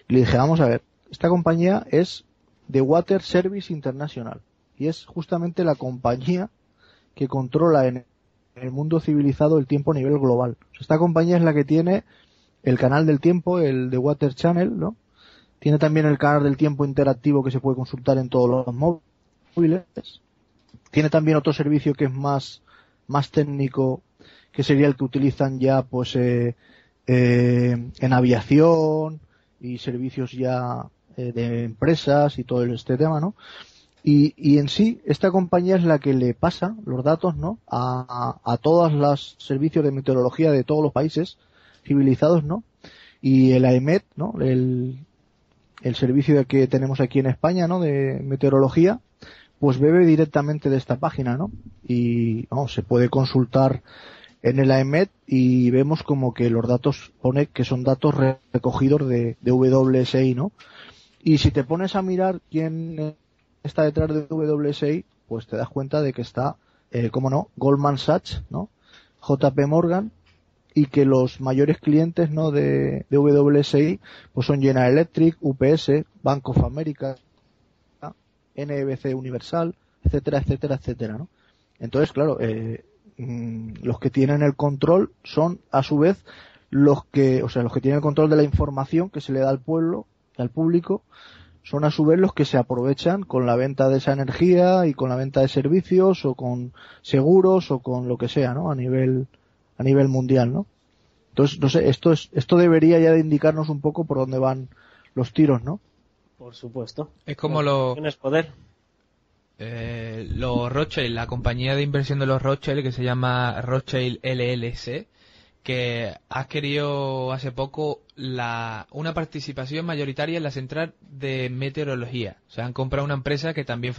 Y le dije, vamos a ver, esta compañía es The Water Service International y es justamente la compañía que controla en el mundo civilizado el tiempo a nivel global. O sea, esta compañía es la que tiene el canal del tiempo, el The Water Channel, ¿no? Tiene también el canal del tiempo interactivo que se puede consultar en todos los móviles. Tiene también otro servicio que es más técnico, que sería el que utilizan ya pues en aviación y servicios ya de empresas y todo este tema, ¿no? Y en sí, esta compañía es la que le pasa los datos, ¿no? A todos los servicios de meteorología de todos los países civilizados, ¿no? Y el AEMET, ¿no? El servicio que tenemos aquí en España, ¿no? De meteorología, pues bebe directamente de esta página, ¿no? Y vamos, se puede consultar en el AEMET y vemos como que los datos pone que son datos recogidos de WSI, ¿no? Y si te pones a mirar quién está detrás de WSI, pues te das cuenta de que está, cómo no, Goldman Sachs, ¿no? JP Morgan, y que los mayores clientes, ¿no? de WSI, pues son General Electric, UPS, Bank of America, NBC Universal, etcétera, etcétera, etcétera, ¿no? Entonces, claro, los que tienen el control son, a su vez, los que tienen el control de la información que se le da al pueblo, al público, son a su vez los que se aprovechan con la venta de esa energía y con la venta de servicios o con seguros o con lo que sea, ¿no? A nivel mundial, ¿no? Entonces, no sé, esto debería ya de indicarnos un poco por dónde van los tiros, ¿no? Por supuesto. Es como Tienes poder. Los Rothschild, la compañía de inversión de los Rothschild, que se llama Rothschild LLC, que ha adquirido hace poco una participación mayoritaria en la central de meteorología. O sea, han comprado una empresa que también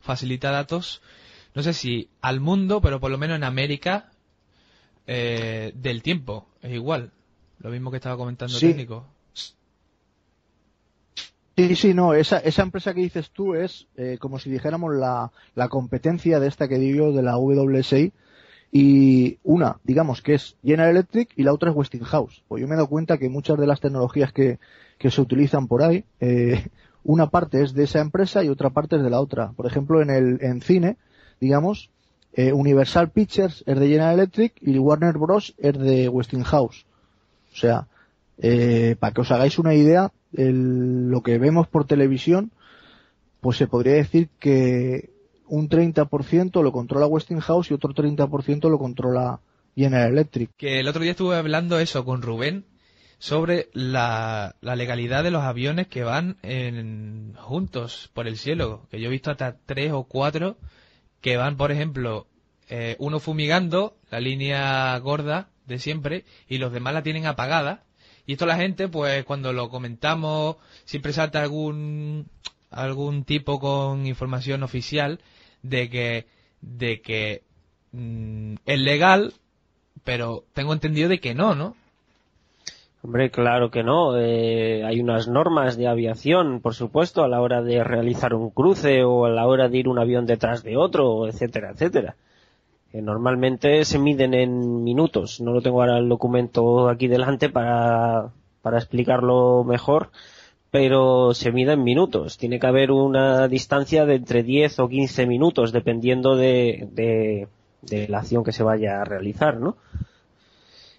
facilita datos, no sé si al mundo, pero por lo menos en América, del tiempo. Es igual. Lo mismo que estaba comentando sí. Técnico. Sí, no, esa empresa que dices tú es como si dijéramos la competencia de esta que digo de la WSI, y una, digamos que es General Electric y la otra es Westinghouse. Pues yo me he dado cuenta que muchas de las tecnologías que se utilizan por ahí, una parte es de esa empresa y otra parte es de la otra. Por ejemplo, en cine, digamos, Universal Pictures es de General Electric y Warner Bros. Es de Westinghouse. O sea, para que os hagáis una idea, lo que vemos por televisión, pues se podría decir que un 30% lo controla Westinghouse y otro 30% lo controla General Electric. Que el otro día estuve hablando eso con Rubén sobre la legalidad de los aviones que van juntos por el cielo, que yo he visto hasta 3 o 4 que van, por ejemplo, uno fumigando la línea gorda de siempre y los demás la tienen apagada. Y esto la gente, pues cuando lo comentamos, siempre salta algún tipo con información oficial de que es legal, pero tengo entendido de que no. Hombre, claro que no. Hay unas normas de aviación, por supuesto, a la hora de realizar un cruce o a la hora de ir un avión detrás de otro, etcétera, etcétera. Normalmente se miden en minutos. No lo tengo ahora el documento aquí delante para explicarlo mejor, pero se mide en minutos. Tiene que haber una distancia de entre 10 o 15 minutos, dependiendo de la acción que se vaya a realizar, ¿no?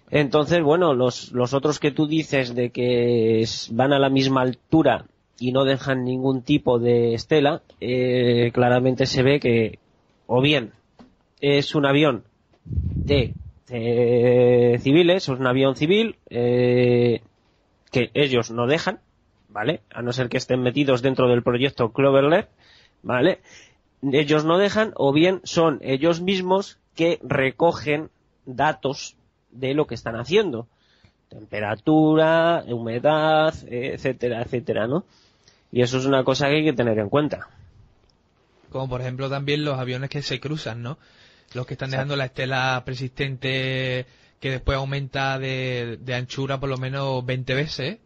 Entonces, bueno, los otros que tú dices de que van a la misma altura y no dejan ningún tipo de estela, claramente se ve que o bien es un avión de civiles, o es un avión civil que ellos no dejan, ¿vale? A no ser que estén metidos dentro del proyecto Clover Lab, ¿vale? Ellos no dejan, o bien son ellos mismos que recogen datos de lo que están haciendo, temperatura, humedad, etcétera, etcétera, ¿no? Y eso es una cosa que hay que tener en cuenta. Como por ejemplo también los aviones que se cruzan, ¿no? Los que están dejando la estela persistente que después aumenta de anchura por lo menos 20 veces,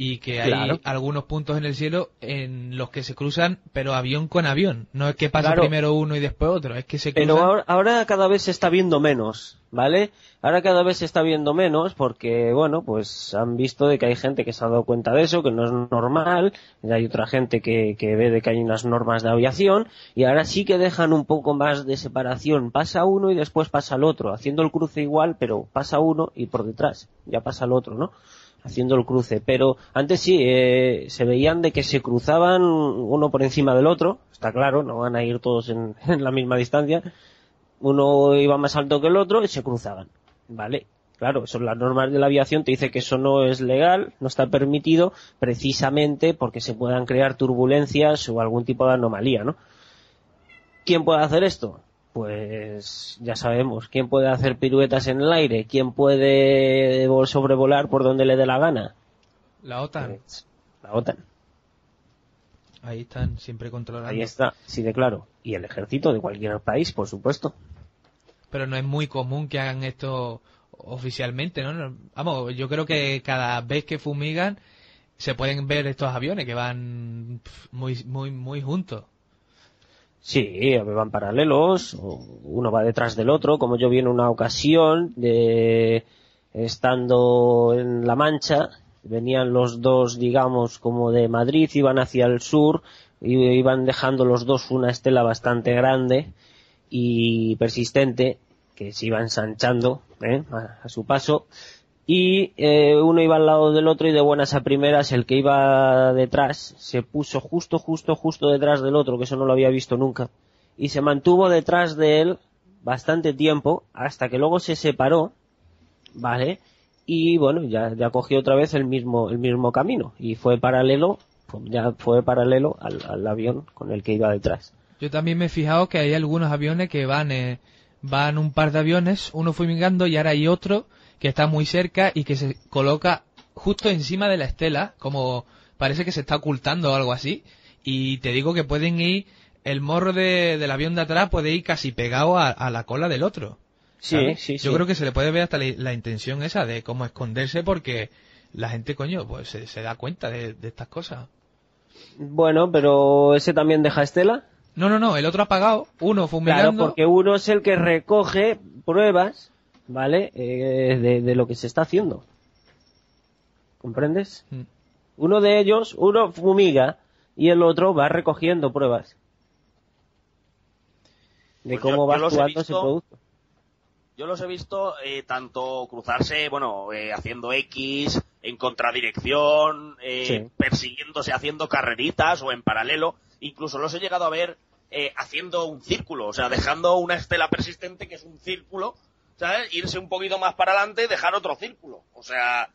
y que hay algunos puntos en el cielo en los que se cruzan, pero avión con avión. No es que pasa primero uno y después otro, es que se cruzan. Pero ahora cada vez se está viendo menos, ¿vale? Ahora cada vez se está viendo menos porque, bueno, pues han visto de que hay gente que se ha dado cuenta de eso, que no es normal, y hay otra gente que ve de que hay unas normas de aviación, y ahora sí que dejan un poco más de separación. Pasa uno y después pasa el otro, haciendo el cruce igual, pero pasa uno y por detrás ya pasa el otro, ¿no? Haciendo el cruce, pero antes sí, se veían de que se cruzaban uno por encima del otro, está claro, no van a ir todos en la misma distancia, uno iba más alto que el otro y se cruzaban, ¿vale? Claro, son las normas de la aviación, te dice que eso no es legal, no está permitido, precisamente porque se puedan crear turbulencias o algún tipo de anomalía, ¿no? ¿Quién puede hacer esto? Pues ya sabemos, ¿quién puede hacer piruetas en el aire? ¿Quién puede sobrevolar por donde le dé la gana? La OTAN. Pues, la OTAN. Ahí están, siempre controlando. Ahí está, sí de claro. Y el ejército de cualquier país, por supuesto. Pero no es muy común que hagan esto oficialmente, ¿no? Vamos, yo creo que cada vez que fumigan se pueden ver estos aviones que van muy juntos. Sí, van paralelos, uno va detrás del otro, como yo vi en una ocasión, estando en La Mancha, venían los dos, digamos, como de Madrid, iban hacia el sur, y iban dejando los dos una estela bastante grande y persistente, que se iba ensanchando a su paso, y uno iba al lado del otro y de buenas a primeras el que iba detrás se puso justo detrás del otro, que eso no lo había visto nunca, y se mantuvo detrás de él bastante tiempo hasta que luego se separó, ¿vale? Y bueno, ya cogió otra vez el mismo camino y fue paralelo al avión con el que iba detrás. Yo también me he fijado que hay algunos aviones que van un par de aviones, uno fumigando y ahora hay otro que está muy cerca y que se coloca justo encima de la estela, como parece que se está ocultando o algo así, y te digo que pueden ir, el morro del avión de atrás puede ir casi pegado a la cola del otro. Sí. Yo creo que se le puede ver hasta la intención esa de cómo esconderse, porque la gente, coño, pues se da cuenta de estas cosas. Bueno, pero ¿ese también deja estela? No, el otro apagado, uno fumigando. Claro, porque uno es el que recoge pruebas, ¿vale? De lo que se está haciendo. ¿Comprendes? Uno de ellos, uno fumiga y el otro va recogiendo pruebas de Pues cómo va yo actuando ese producto. Yo los he visto tanto cruzarse, haciendo X, en contradirección, persiguiéndose, haciendo carreritas o en paralelo. Incluso los he llegado a ver haciendo un círculo, o sea, dejando una estela persistente que es un círculo, ¿sabes? Irse un poquito más para adelante y dejar otro círculo. O sea,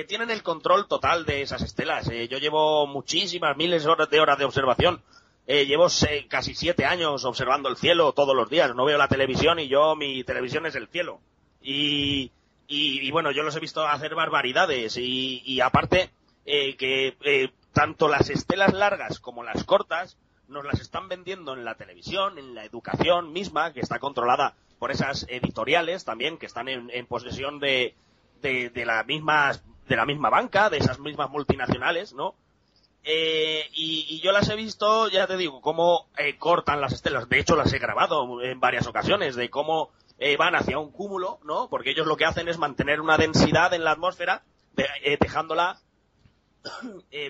tienen el control total de esas estelas. Yo llevo muchísimas, miles de horas de observación. Llevo casi 7 años observando el cielo todos los días. No veo la televisión y mi televisión es el cielo. Y bueno, yo los he visto hacer barbaridades. Y aparte, tanto las estelas largas como las cortas nos las están vendiendo en la televisión, en la educación misma, que está controlada por esas editoriales también, que están en posesión de la misma banca, de esas mismas multinacionales, ¿no? Y yo las he visto, ya te digo, cómo cortan las estelas. De hecho, las he grabado en varias ocasiones, de cómo van hacia un cúmulo, ¿no? Porque ellos lo que hacen es mantener una densidad en la atmósfera, dejándola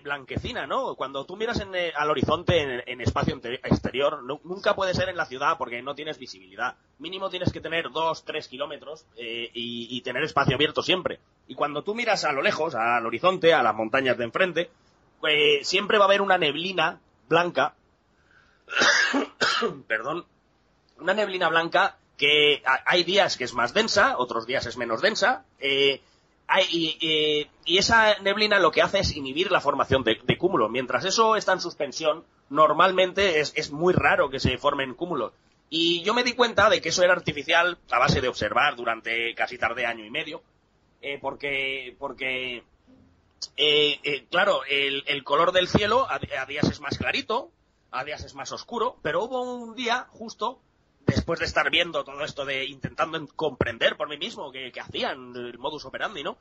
blanquecina, ¿no? Cuando tú miras al horizonte en espacio exterior, nunca puede ser en la ciudad porque no tienes visibilidad. Mínimo tienes que tener 2-3 kilómetros y tener espacio abierto siempre. Y cuando tú miras a lo lejos, al horizonte, a las montañas de enfrente, siempre va a haber una neblina blanca, perdón, una neblina blanca que hay días que es más densa, otros días es menos densa, y esa neblina lo que hace es inhibir la formación de cúmulos. Mientras eso está en suspensión, normalmente es muy raro que se formen cúmulos. Y yo me di cuenta de que eso era artificial a base de observar durante casi tardé año y medio, porque claro, el color del cielo a días es más clarito, a días es más oscuro, pero hubo un día justo después de estar viendo todo esto, intentando comprender por mí mismo qué hacían, el modus operandi, ¿no?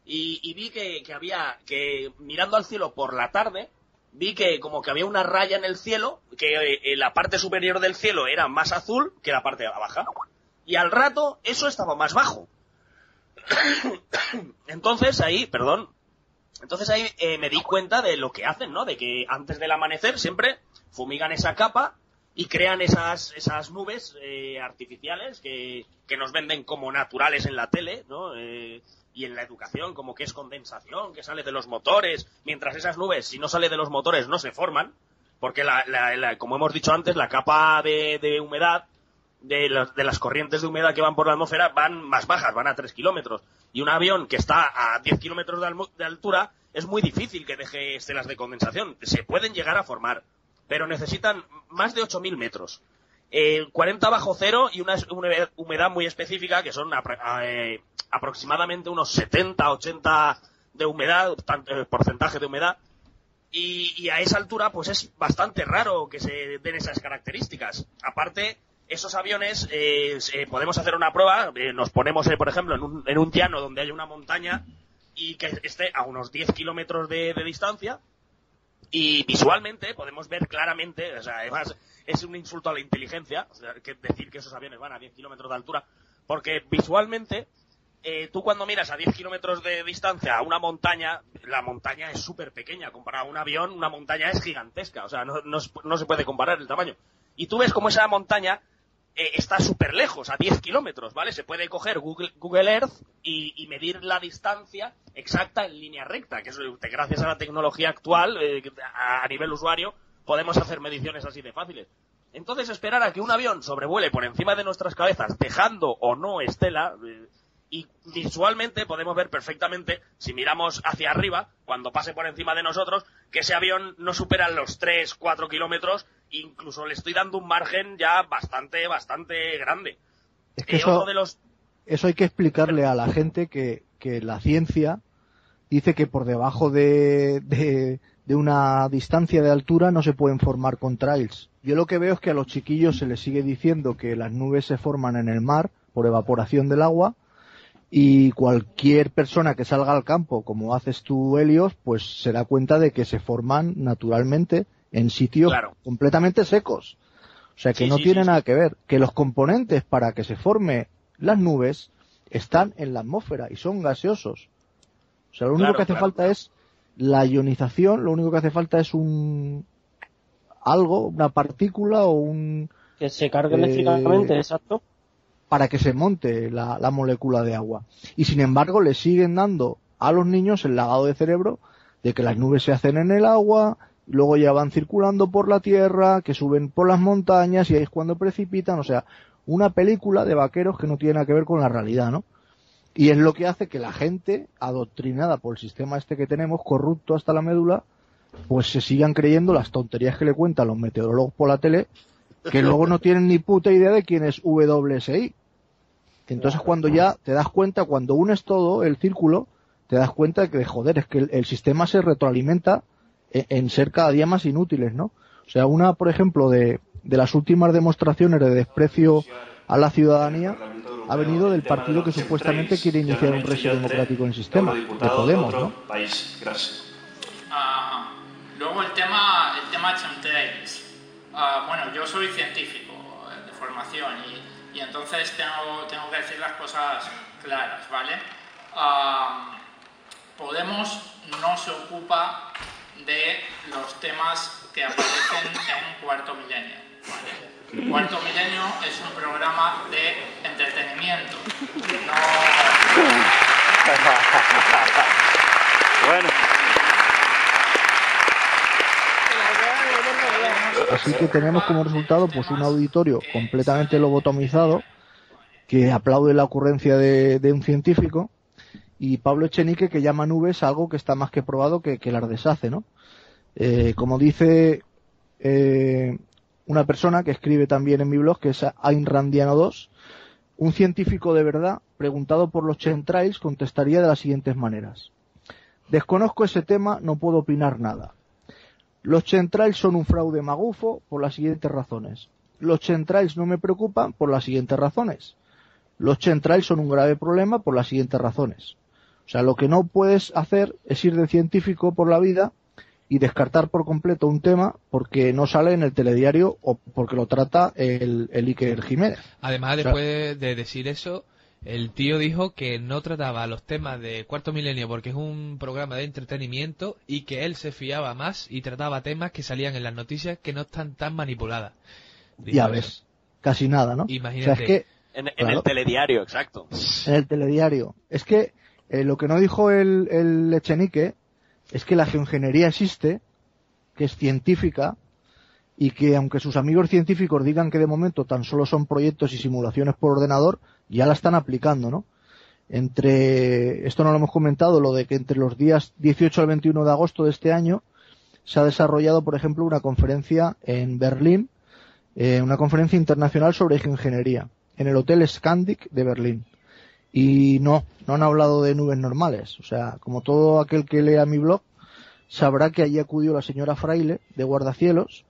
Y vi que mirando al cielo por la tarde, vi que como que había una raya en el cielo, que la parte superior del cielo era más azul que la parte baja, y al rato eso estaba más bajo. Entonces ahí me di cuenta de lo que hacen, ¿no? De que antes del amanecer siempre fumigan esa capa y crean esas nubes artificiales que nos venden como naturales en la tele, ¿no? Y en la educación, como que es condensación, que sale de los motores, mientras esas nubes, si no sale de los motores, no se forman, porque como hemos dicho antes, la capa de humedad, de las corrientes de humedad que van por la atmósfera van más bajas, van a 3 kilómetros. Y un avión que está a 10 kilómetros de altura es muy difícil que deje estelas de condensación. Se pueden llegar a formar, pero necesitan más de 8.000 metros. 40 bajo cero y una humedad muy específica, que son aproximadamente unos 70-80 de humedad, porcentaje de humedad. Y a esa altura pues es bastante raro que se den esas características. Aparte, esos aviones, podemos hacer una prueba, nos ponemos, por ejemplo, en un llano donde hay una montaña y que esté a unos 10 kilómetros de distancia, y visualmente podemos ver claramente, o sea, además es un insulto a la inteligencia, o sea, decir que esos aviones van a 10 kilómetros de altura, porque visualmente, tú cuando miras a 10 kilómetros de distancia a una montaña, la montaña es súper pequeña, comparado a un avión, una montaña es gigantesca, o sea, no se puede comparar el tamaño. Y tú ves como esa montaña está súper lejos, a 10 kilómetros, ¿vale? Se puede coger Google Earth y medir la distancia exacta en línea recta, que es gracias a la tecnología actual, a nivel usuario, podemos hacer mediciones así de fáciles. Entonces, esperar a que un avión sobrevuele por encima de nuestras cabezas, dejando o no estela, y visualmente podemos ver perfectamente, si miramos hacia arriba, cuando pase por encima de nosotros, que ese avión no supera los 3-4 kilómetros, incluso le estoy dando un margen ya bastante grande. Es que eso hay que explicarle a la gente que la ciencia dice que por debajo de una distancia de altura no se pueden formar contrails. Yo lo que veo es que a los chiquillos se les sigue diciendo que las nubes se forman en el mar por evaporación del agua, Y cualquier persona que salga al campo, como haces tú, Helios, pues se da cuenta de que se forman naturalmente en sitios completamente secos. O sea que no tiene nada que ver. Que los componentes para que se forme las nubes están en la atmósfera y son gaseosos. O sea, lo único que hace falta es la ionización, lo único que hace falta es una partícula o que se cargue eléctricamente, exacto, para que se monte la molécula de agua. Y sin embargo le siguen dando a los niños el lavado de cerebro de que las nubes se hacen en el agua, luego ya van circulando por la tierra, que suben por las montañas y ahí es cuando precipitan. O sea, una película de vaqueros que no tiene nada que ver con la realidad, ¿no? Y es lo que hace que la gente, adoctrinada por el sistema este que tenemos, corrupto hasta la médula, pues se sigan creyendo las tonterías que le cuentan los meteorólogos por la tele, que luego no tienen ni puta idea de quién es WSI. Entonces cuando ya te das cuenta, cuando unes todo el círculo, te das cuenta de que, joder, es que el sistema se retroalimenta en ser cada día más inútiles, ¿no? O sea, una, por ejemplo, de las últimas demostraciones de desprecio a la ciudadanía ha venido del partido que supuestamente quiere iniciar un reset democrático en el sistema, de Podemos, ¿no? Luego el tema chemtrails. Bueno, yo soy científico de formación y entonces tengo que decir las cosas claras, ¿vale? Podemos no se ocupa de los temas que aparecen en Cuarto Milenio, ¿vale? Cuarto Milenio es un programa de entretenimiento. Bueno. Así que tenemos como resultado pues un auditorio completamente lobotomizado que aplaude la ocurrencia de un científico, y Pablo Echenique que llama nubes algo que está más que probado que las deshace, ¿no? Como dice una persona que escribe también en mi blog, que es Ayn Randiano 2, un científico de verdad, preguntado por los chemtrails, contestaría de las siguientes maneras: desconozco ese tema, no puedo opinar nada. Los chemtrails son un fraude magufo por las siguientes razones. Los chemtrails no me preocupan por las siguientes razones. Los chemtrails son un grave problema por las siguientes razones. O sea, lo que no puedes hacer es ir de científico por la vida y descartar por completo un tema porque no sale en el telediario o porque lo trata el Iker Jiménez. Además, después de decir eso, el tío dijo que no trataba los temas de Cuarto Milenio porque es un programa de entretenimiento y que él se fiaba más y trataba temas que salían en las noticias que no están tan manipuladas. Dijo ya eso. Ves, casi nada, ¿no? Imagínate. O sea, es que, en el telediario, exacto. En el telediario. Es que lo que no dijo el Echenique es que la geoingeniería existe, que es científica, y que aunque sus amigos científicos digan que de momento tan solo son proyectos y simulaciones por ordenador, ya la están aplicando, ¿no? Esto no lo hemos comentado, lo de que entre los días 18 al 21 de agosto de este año se ha desarrollado, por ejemplo, una conferencia en Berlín, una conferencia internacional sobre geoingeniería, en el Hotel Scandic de Berlín. Y no han hablado de nubes normales. O sea, como todo aquel que lea mi blog sabrá que allí acudió la señora Fraile de Guardacielos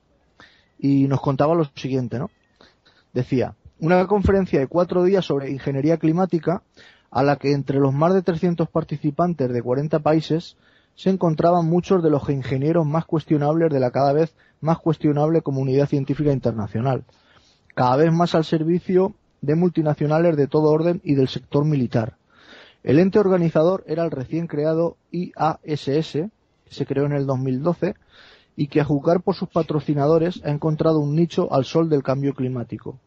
y nos contaba lo siguiente, ¿no? Decía: una conferencia de 4 días sobre ingeniería climática a la que entre los más de 300 participantes de 40 países se encontraban muchos de los ingenieros más cuestionables de la cada vez más cuestionable comunidad científica internacional, cada vez más al servicio de multinacionales de todo orden y del sector militar. El ente organizador era el recién creado IASS, que se creó en el 2012 y que, a juzgar por sus patrocinadores, ha encontrado un nicho al sol del cambio climático.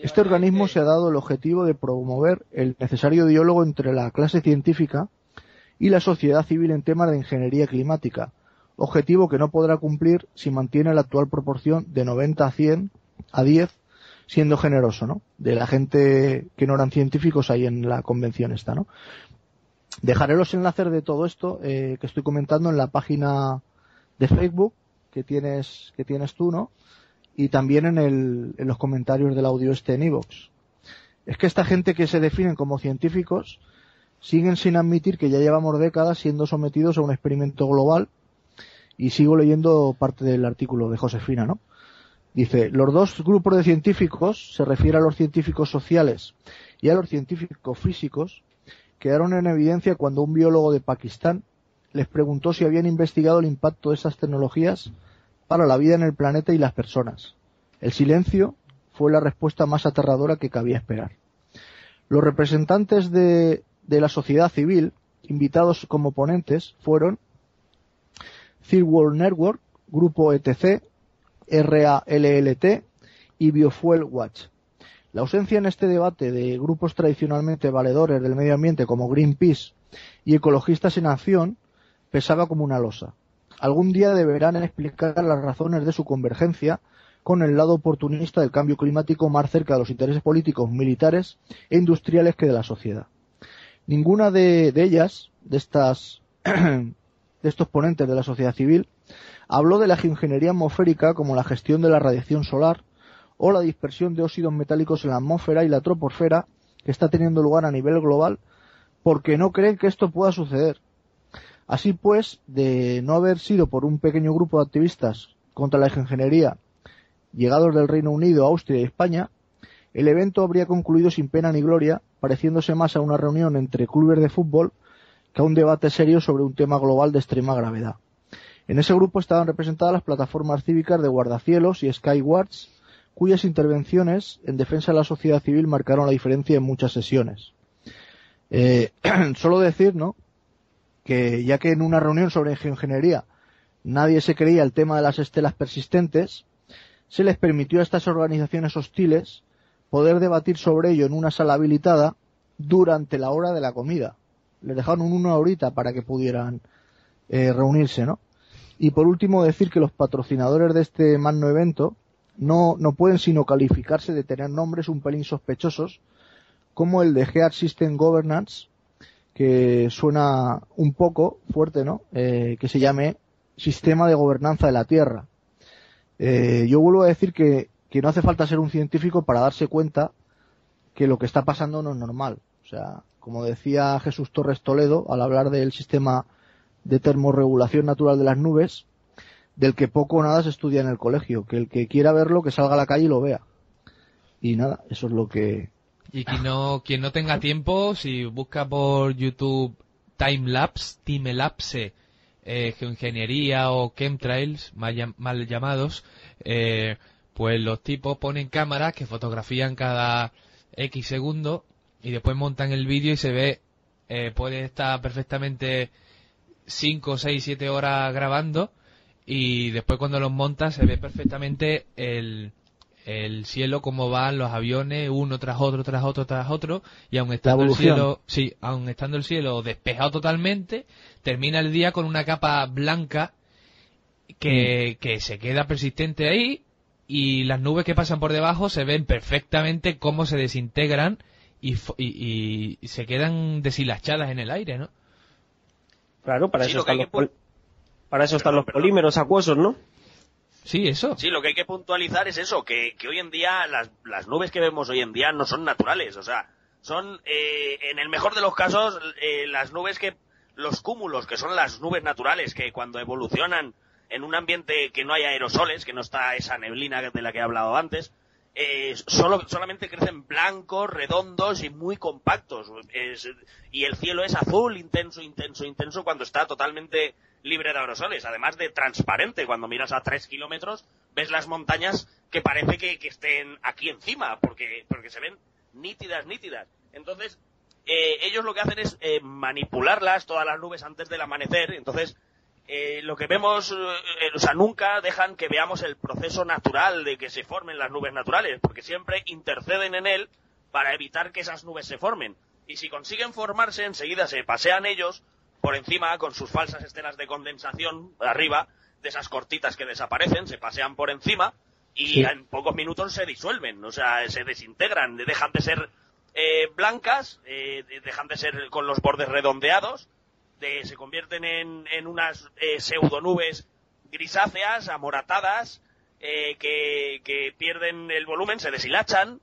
Este organismo se ha dado el objetivo de promover el necesario diálogo entre la clase científica y la sociedad civil en temas de ingeniería climática, objetivo que no podrá cumplir si mantiene la actual proporción de 90 a 10, siendo generoso, ¿no? De la gente que no eran científicos ahí en la convención esta, ¿no? Dejaré los enlaces de todo esto que estoy comentando en la página de Facebook que tienes tú, ¿no? Y también en los comentarios del audio en iVoox. Es que esta gente que se definen como científicos siguen sin admitir que ya llevamos décadas siendo sometidos a un experimento global, y sigo leyendo parte del artículo de Josefina, ¿no? Dice: los dos grupos de científicos, se refiere a los científicos sociales y a los científicos físicos, quedaron en evidencia cuando un biólogo de Pakistán les preguntó si habían investigado el impacto de esas tecnologías para la vida en el planeta y las personas. El silencio fue la respuesta más aterradora que cabía esperar. Los representantes de la sociedad civil, invitados como ponentes, fueron Third World Network, Grupo ETC, RALLT y Biofuel Watch. La ausencia en este debate de grupos tradicionalmente valedores del medio ambiente como Greenpeace y Ecologistas en Acción pesaba como una losa. Algún día deberán explicar las razones de su convergencia con el lado oportunista del cambio climático más cerca de los intereses políticos, militares e industriales que de la sociedad. Ninguna de ellas, de estos ponentes de la sociedad civil, habló de la geoingeniería atmosférica como la gestión de la radiación solar o la dispersión de óxidos metálicos en la atmósfera y la troposfera que está teniendo lugar a nivel global, porque no creen que esto pueda suceder. Así pues, de no haber sido por un pequeño grupo de activistas contra la geoingeniería llegados del Reino Unido, Austria y España, el evento habría concluido sin pena ni gloria, pareciéndose más a una reunión entre clubes de fútbol que a un debate serio sobre un tema global de extrema gravedad. En ese grupo estaban representadas las plataformas cívicas de Guardacielos y Skywatch, cuyas intervenciones en defensa de la sociedad civil marcaron la diferencia en muchas sesiones. Solo decir, ¿no?, que ya que en una reunión sobre geoingeniería nadie se creía el tema de las estelas persistentes, se les permitió a estas organizaciones hostiles poder debatir sobre ello en una sala habilitada durante la hora de la comida. Les dejaron una horita para que pudieran reunirse, ¿no? Y por último decir que los patrocinadores de este magno evento no pueden sino calificarse de tener nombres un pelín sospechosos, como el de Gear System Governance, que suena un poco fuerte, ¿no? Que se llame Sistema de Gobernanza de la Tierra. Yo vuelvo a decir que no hace falta ser un científico para darse cuenta que lo que está pasando no es normal. O sea, como decía Jesús Torres Toledo al hablar del sistema de termorregulación natural de las nubes, del que poco o nada se estudia en el colegio, que el que quiera verlo que salga a la calle y lo vea. Y nada, eso es lo que... Y quien no tenga tiempo, si busca por YouTube Timelapse, geoingeniería o chemtrails, mal llamados, pues los tipos ponen cámaras que fotografían cada X segundos y después montan el vídeo y se ve, puede estar perfectamente 5, 6, 7 horas grabando y después cuando los montas se ve perfectamente el cielo, cómo van los aviones uno tras otro y aun estando el cielo despejado totalmente, termina el día con una capa blanca que se queda persistente ahí y las nubes que pasan por debajo se ven perfectamente cómo se desintegran y se quedan deshilachadas en el aire, ¿no? Claro, para eso están los polímeros acuosos, ¿no? Sí, eso. Sí, lo que hay que puntualizar es eso, que hoy en día las nubes que vemos hoy en día no son naturales, o sea, son, en el mejor de los casos, las nubes los cúmulos, que son las nubes naturales, que cuando evolucionan en un ambiente que no hay aerosoles, que no está esa neblina de la que he hablado antes, solamente crecen blancos, redondos y muy compactos, y el cielo es azul, intenso cuando está totalmente libre de aerosoles, además de transparente. Cuando miras a 3 kilómetros ves las montañas que parece que estén aquí encima, porque se ven nítidas. Entonces, ellos lo que hacen es manipularlas, todas las nubes, antes del amanecer. Entonces, lo que vemos, o sea, nunca dejan que veamos el proceso natural de que se formen las nubes naturales, porque siempre interceden en él para evitar que esas nubes se formen. Y si consiguen formarse, enseguida se pasean ellos por encima con sus falsas estelas de condensación arriba, de esas cortitas que desaparecen, se pasean por encima y en pocos minutos se disuelven, o sea, se desintegran, dejan de ser blancas, dejan de ser con los bordes redondeados, se convierten en unas pseudonubes grisáceas, amoratadas, que pierden el volumen, se deshilachan.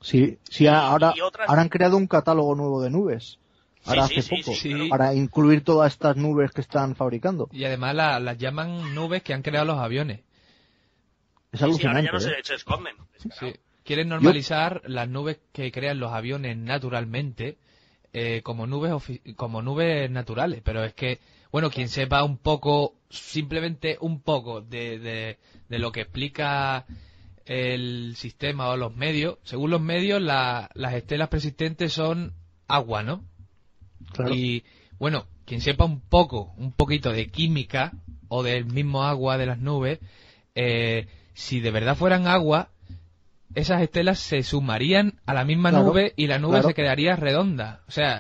Sí, ahora han creado un catálogo nuevo de nubes. Ahora hace poco, para incluir todas estas nubes que están fabricando. Y además las llaman nubes que han creado los aviones. Es alucinante. Ahora ya no se esconden. Sí. Quieren normalizar las nubes que crean los aviones naturalmente, como nubes naturales, pero es que, bueno, quien sepa un poco, simplemente un poco de lo que explica el sistema o los medios, según los medios las estelas persistentes son agua, ¿no? Claro. Y bueno, quien sepa un poquito de química o del mismo agua de las nubes, si de verdad fueran agua, esas estelas se sumarían a la misma nube y la nube se quedaría redonda. O sea,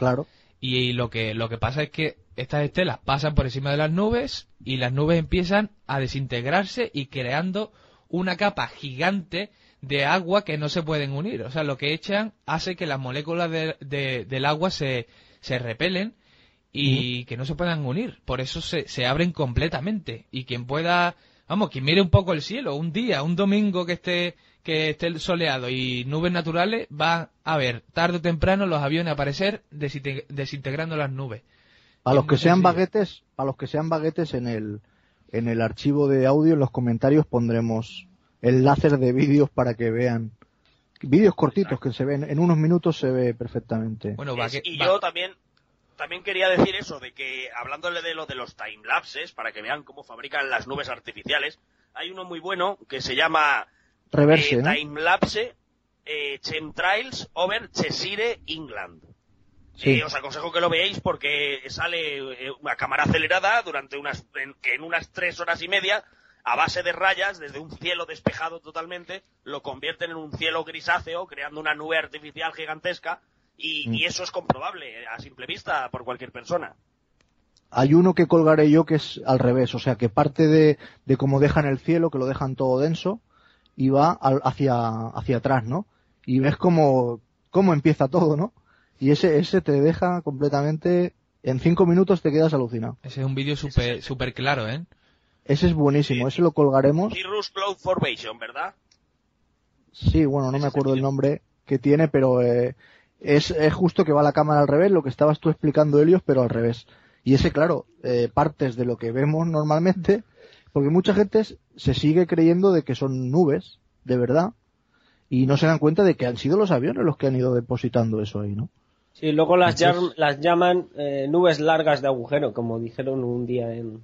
y lo que pasa es que estas estelas pasan por encima de las nubes y las nubes empiezan a desintegrarse y creando una capa gigante de agua que no se pueden unir. O sea, lo que echan hace que las moléculas del agua se repelen y que no se puedan unir. Por eso se abren completamente. Y quien pueda, quien mire un poco el cielo, un domingo que esté soleado y nubes naturales, va a ver tarde o temprano los aviones aparecer desintegrando las nubes. A los que sean baguetes, en el archivo de audio, en los comentarios pondremos enlaces de vídeos para que vean. Vídeos cortitos que se ven, en unos minutos se ve perfectamente. Bueno, yo también quería decir eso, de que hablándole de lo de los timelapses, para que vean cómo fabrican las nubes artificiales, hay uno muy bueno que se llama Reverse, ¿no? Timelapse Chemtrails over Cheshire, England. Sí. Os aconsejo que lo veáis porque sale una cámara acelerada en unas 3 horas y media, a base de rayas, desde un cielo despejado totalmente, lo convierten en un cielo grisáceo, creando una nube artificial gigantesca, y eso es comprobable a simple vista por cualquier persona. Hay uno que colgaré yo que es al revés, o sea, que parte de cómo dejan el cielo, que lo dejan todo denso, y va hacia atrás, ¿no? Y ves cómo empieza todo, ¿no? Y ese te deja completamente, en 5 minutos te quedas alucinado. Ese es un vídeo súper claro, ¿eh? Ese es buenísimo, ese lo colgaremos. Cirrus Cloud Formation, ¿verdad? Sí, bueno, no me acuerdo el nombre que tiene, pero es justo que va la cámara al revés, lo que estabas tú explicando, Helios, pero al revés. Y ese, claro, partes de lo que vemos normalmente, porque mucha gente se sigue creyendo de que son nubes, de verdad, y no se dan cuenta de que han sido los aviones los que han ido depositando eso ahí, ¿no? Sí, luego las llaman nubes largas de agujero, como dijeron un día en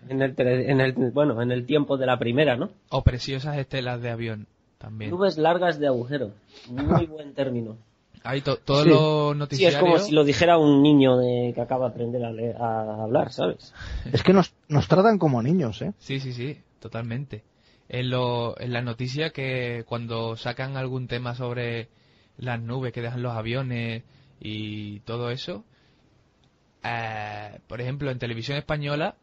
el tiempo de la primera, ¿no? O preciosas estelas de avión también. Nubes largas de agujero, muy buen término. Hay todos los noticiarios. Sí, es como si lo dijera un niño que acaba de aprender a hablar, ¿sabes? Es que nos tratan como niños, ¿eh? Sí, totalmente. En la noticia, que cuando sacan algún tema sobre las nubes que dejan los aviones y todo eso, por ejemplo, en Televisión Española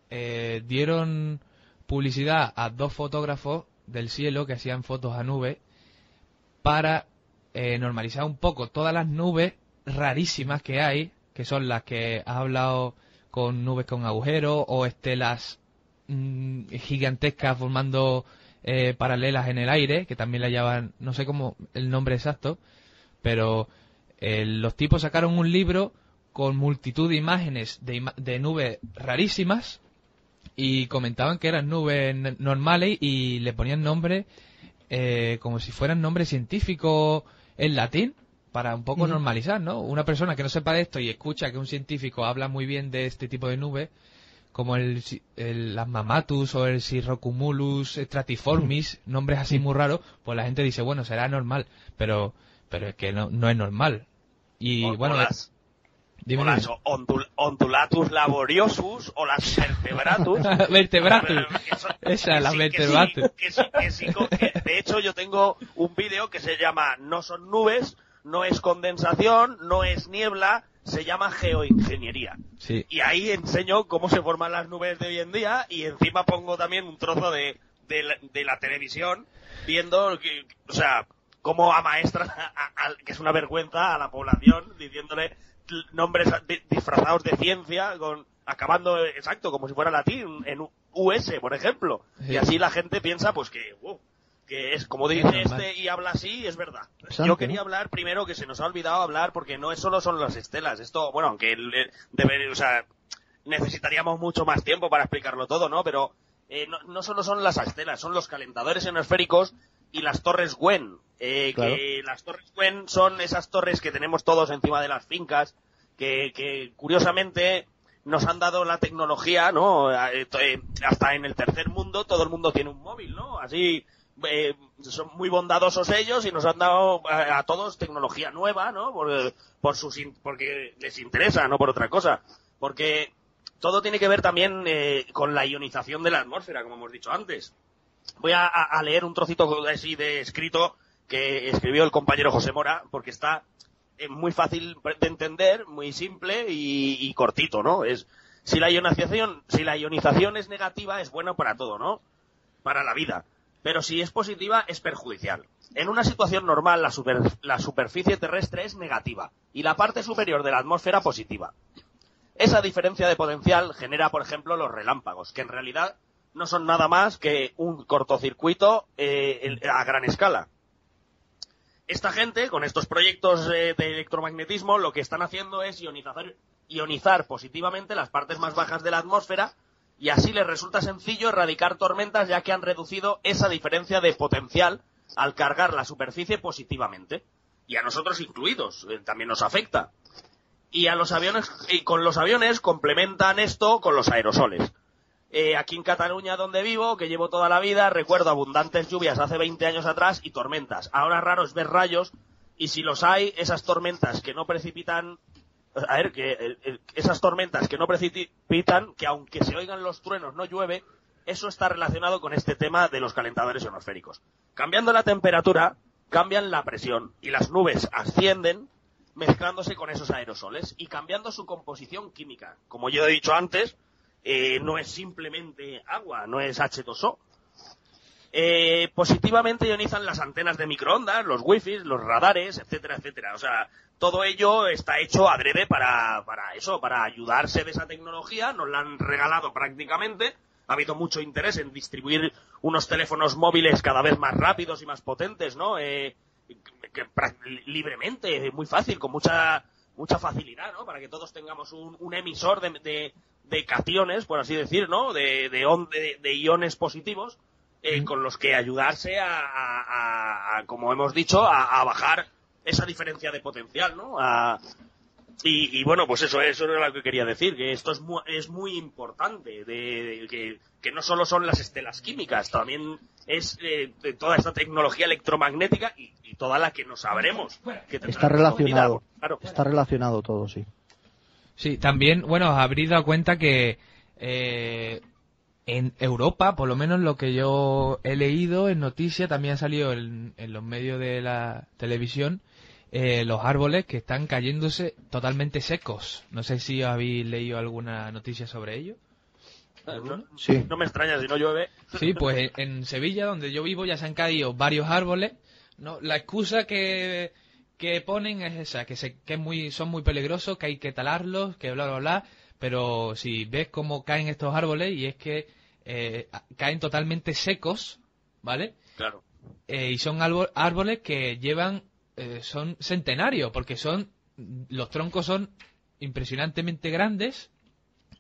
dieron publicidad a 2 fotógrafos del cielo que hacían fotos a nubes para normalizar un poco todas las nubes rarísimas que hay, que son las que has hablado, con nubes con agujeros o estelas gigantescas formando paralelas en el aire, que también la llaman, no sé cómo el nombre exacto, pero los tipos sacaron un libro con multitud de imágenes de nubes rarísimas y comentaban que eran nubes normales y le ponían nombres como si fueran nombres científicos en latín, para un poco normalizar, ¿no? Una persona que no sepa de esto y escucha que un científico habla muy bien de este tipo de nubes, como las Mammatus o el Cirrocumulus stratiformis, nombres así muy raros, pues la gente dice, bueno, será normal, pero es que no es normal. Y bueno, o las Ondulatus laboriosus o las Vertebratus. Vertebratus. Esa es la Vertebratus. De hecho, yo tengo un vídeo que se llama No son nubes, no es condensación, no es niebla, se llama geoingeniería. Sí. Y ahí enseño cómo se forman las nubes de hoy en día y encima pongo también un trozo de la televisión viendo, o sea, cómo amaestran, que es una vergüenza, a la población, diciéndole nombres disfrazados de ciencia, acabando exacto como si fuera latín, en US, por ejemplo. Sí. Y así la gente piensa pues que es como dice y habla así, es verdad. Exacto. Yo quería hablar primero, que se nos ha olvidado hablar, porque no solo son las estelas. Esto, bueno, aunque necesitaríamos mucho más tiempo para explicarlo todo, ¿no? Pero no solo son las estelas, son los calentadores ionosféricos y las torres Gwen. Claro. Que las torres Gwen son esas torres que tenemos todos encima de las fincas, que curiosamente nos han dado la tecnología, ¿no? Hasta en el tercer mundo todo el mundo tiene un móvil, ¿no? Así son muy bondadosos ellos y nos han dado a todos tecnología nueva, ¿no? Porque les interesa, no por otra cosa. Porque todo tiene que ver también con la ionización de la atmósfera, como hemos dicho antes. Voy a leer un trocito así de escrito que escribió el compañero José Mora, porque está muy fácil de entender, muy simple y cortito, ¿no? Si la ionización es negativa, es bueno para todo, ¿no? Para la vida. Pero si es positiva, es perjudicial. En una situación normal, la superficie terrestre es negativa y la parte superior de la atmósfera positiva. Esa diferencia de potencial genera, por ejemplo, los relámpagos, que en realidad no son nada más que un cortocircuito a gran escala. Esta gente, con estos proyectos de electromagnetismo, lo que están haciendo es ionizar positivamente las partes más bajas de la atmósfera, y así les resulta sencillo erradicar tormentas, ya que han reducido esa diferencia de potencial al cargar la superficie positivamente. Y a nosotros incluidos, también nos afecta. Y con los aviones complementan esto con los aerosoles. Aquí en Cataluña, donde vivo, que llevo toda la vida, recuerdo abundantes lluvias hace 20 años atrás y tormentas. Ahora raro es ver rayos, y si los hay, esas tormentas que no precipitan, esas tormentas que no precipitan, que aunque se oigan los truenos no llueve, eso está relacionado con este tema de los calentadores ionosféricos. Cambiando la temperatura, cambian la presión, y las nubes ascienden mezclándose con esos aerosoles y cambiando su composición química. Como yo he dicho antes, no es simplemente agua, no es H2O. Positivamente ionizan las antenas de microondas, los wifi, los radares, etcétera, etcétera. O sea, todo ello está hecho adrede para eso, para ayudarse de esa tecnología. Nos la han regalado prácticamente. Ha habido mucho interés en distribuir unos teléfonos móviles cada vez más rápidos y más potentes, ¿no? Libremente, muy fácil, con mucha facilidad, ¿no? Para que todos tengamos un emisor de cationes, por así decir, ¿no? De iones positivos, con los que ayudarse a como hemos dicho, a bajar esa diferencia de potencial, ¿no? Y bueno, pues eso era lo que quería decir, que esto es muy importante, que no solo son las estelas químicas, también es toda esta tecnología electromagnética y toda la que no sabremos. Que está relacionado, claro. Está relacionado todo, sí. Sí, también, bueno, os habréis dado cuenta que en Europa, por lo menos lo que yo he leído en noticias, también ha salido en los medios de la televisión, los árboles que están cayéndose totalmente secos. No sé si habéis leído alguna noticia sobre ello. Sí. No me extraña si no llueve. Sí, pues en Sevilla, donde yo vivo, ya se han caído varios árboles. No, la excusa que ponen es esa, que son muy peligrosos, que hay que talarlos, que bla, bla, bla. Pero si ves cómo caen estos árboles, y es que caen totalmente secos, ¿vale? Claro. Y son árboles que son centenarios, porque los troncos son impresionantemente grandes,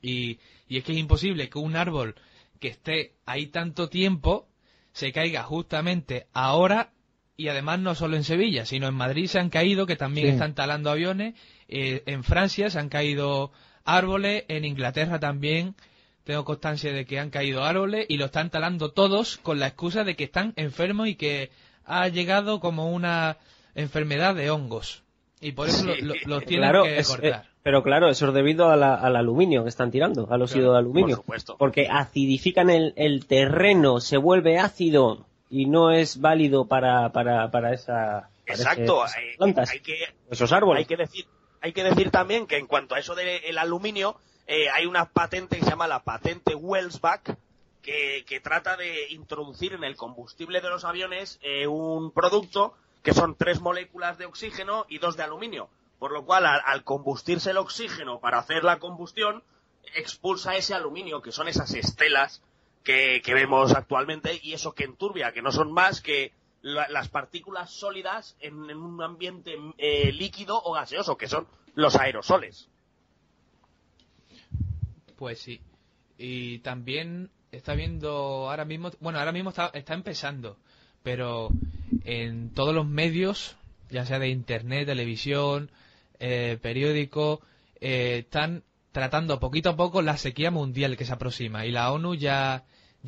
y es que es imposible que un árbol que esté ahí tanto tiempo se caiga justamente ahora. Y además no solo en Sevilla, sino en Madrid se han caído, que también están talando aviones, en Francia se han caído árboles, en Inglaterra también tengo constancia de que han caído árboles, y lo están talando todos con la excusa de que están enfermos y que ha llegado como una enfermedad de hongos, y por eso lo tienen que cortar. Pero claro, eso es debido al aluminio que están tirando, al óxido de aluminio, por supuesto. Porque acidifican el terreno, se vuelve ácido y no es válido para esa exacto, esas plantas, esos árboles. Hay que decir también que en cuanto a eso del aluminio, hay una patente que se llama la patente Welsbach, que trata de introducir en el combustible de los aviones un producto que son 3 moléculas de oxígeno y 2 de aluminio, por lo cual al combustirse el oxígeno para hacer la combustión, expulsa ese aluminio, que son esas estelas que vemos actualmente, y eso que enturbia, que no son más que las partículas sólidas en un ambiente líquido o gaseoso, que son los aerosoles. Pues sí. Y también está viendo ahora mismo está empezando, pero en todos los medios, ya sea de internet, televisión, periódico, están tratando poquito a poco la sequía mundial que se aproxima, y la ONU ya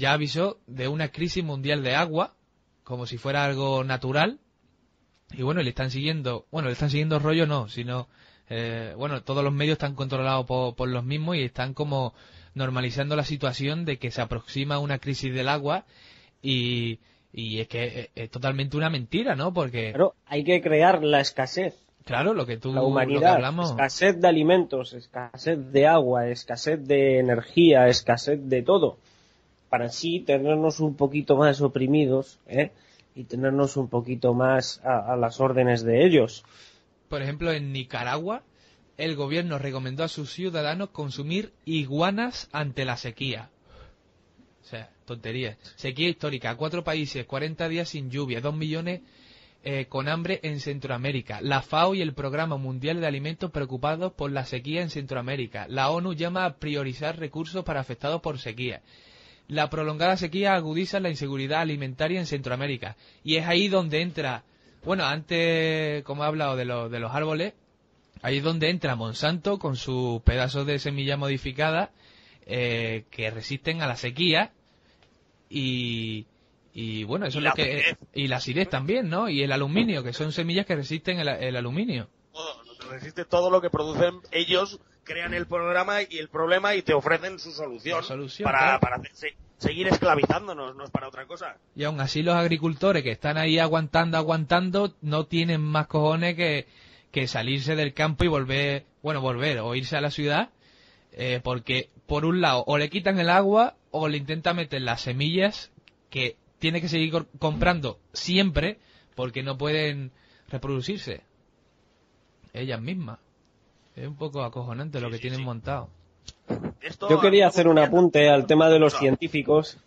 avisó de una crisis mundial de agua como si fuera algo natural. Y bueno, le están siguiendo rollo no, sino todos los medios están controlados por los mismos y están como normalizando la situación de que se aproxima una crisis del agua, y es que es totalmente una mentira, ¿no? Porque claro, hay que crear la escasez. Claro, la humanidad, lo que hablamos. Escasez de alimentos, escasez de agua, escasez de energía, escasez de todo, para así tenernos un poquito más oprimidos, y tenernos un poquito más a las órdenes de ellos. Por ejemplo, en Nicaragua, el gobierno recomendó a sus ciudadanos consumir iguanas ante la sequía. O sea, tonterías. Sequía histórica, 4 países, 40 días sin lluvia, 2 millones con hambre en Centroamérica. La FAO y el Programa Mundial de Alimentos preocupados por la sequía en Centroamérica. La ONU llama a priorizar recursos para afectados por sequía. La prolongada sequía agudiza la inseguridad alimentaria en Centroamérica. Y es ahí donde entra, bueno, antes, como he hablado de los árboles, ahí es donde entra Monsanto con sus pedazos de semilla modificada que resisten a la sequía. Y bueno, eso es lo que... Y la acidez también, ¿no? Y el aluminio, que son semillas que resisten el aluminio. Resiste todo lo que producen ellos, crean el programa y el problema y te ofrecen su solución para seguir esclavizándonos, no es para otra cosa. Y aún así los agricultores que están ahí aguantando, no tienen más cojones que salirse del campo y volver o irse a la ciudad, porque por un lado o le quitan el agua o le intentan meter las semillas que tiene que seguir comprando siempre porque no pueden reproducirse ellas mismas. Es un poco acojonante lo que tienen montado. Yo quería hacer un apunte al tema de los científicos,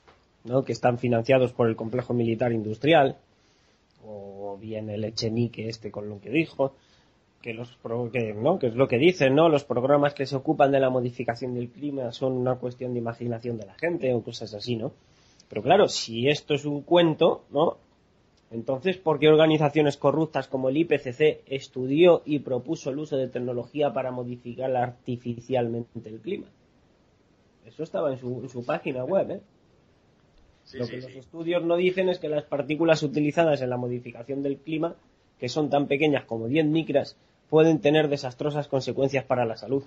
¿no?, que están financiados por el complejo militar industrial, o bien el Echenique con lo que dijo, que es lo que dicen, ¿no? Los programas que se ocupan de la modificación del clima son una cuestión de imaginación de la gente o cosas así, ¿no? Pero claro, si esto es un cuento, ¿no?, entonces, ¿por qué organizaciones corruptas como el IPCC estudió y propuso el uso de tecnología para modificar artificialmente el clima? Eso estaba en su página web, Los estudios no dicen es que las partículas utilizadas en la modificación del clima, que son tan pequeñas como 10 micras, pueden tener desastrosas consecuencias para la salud.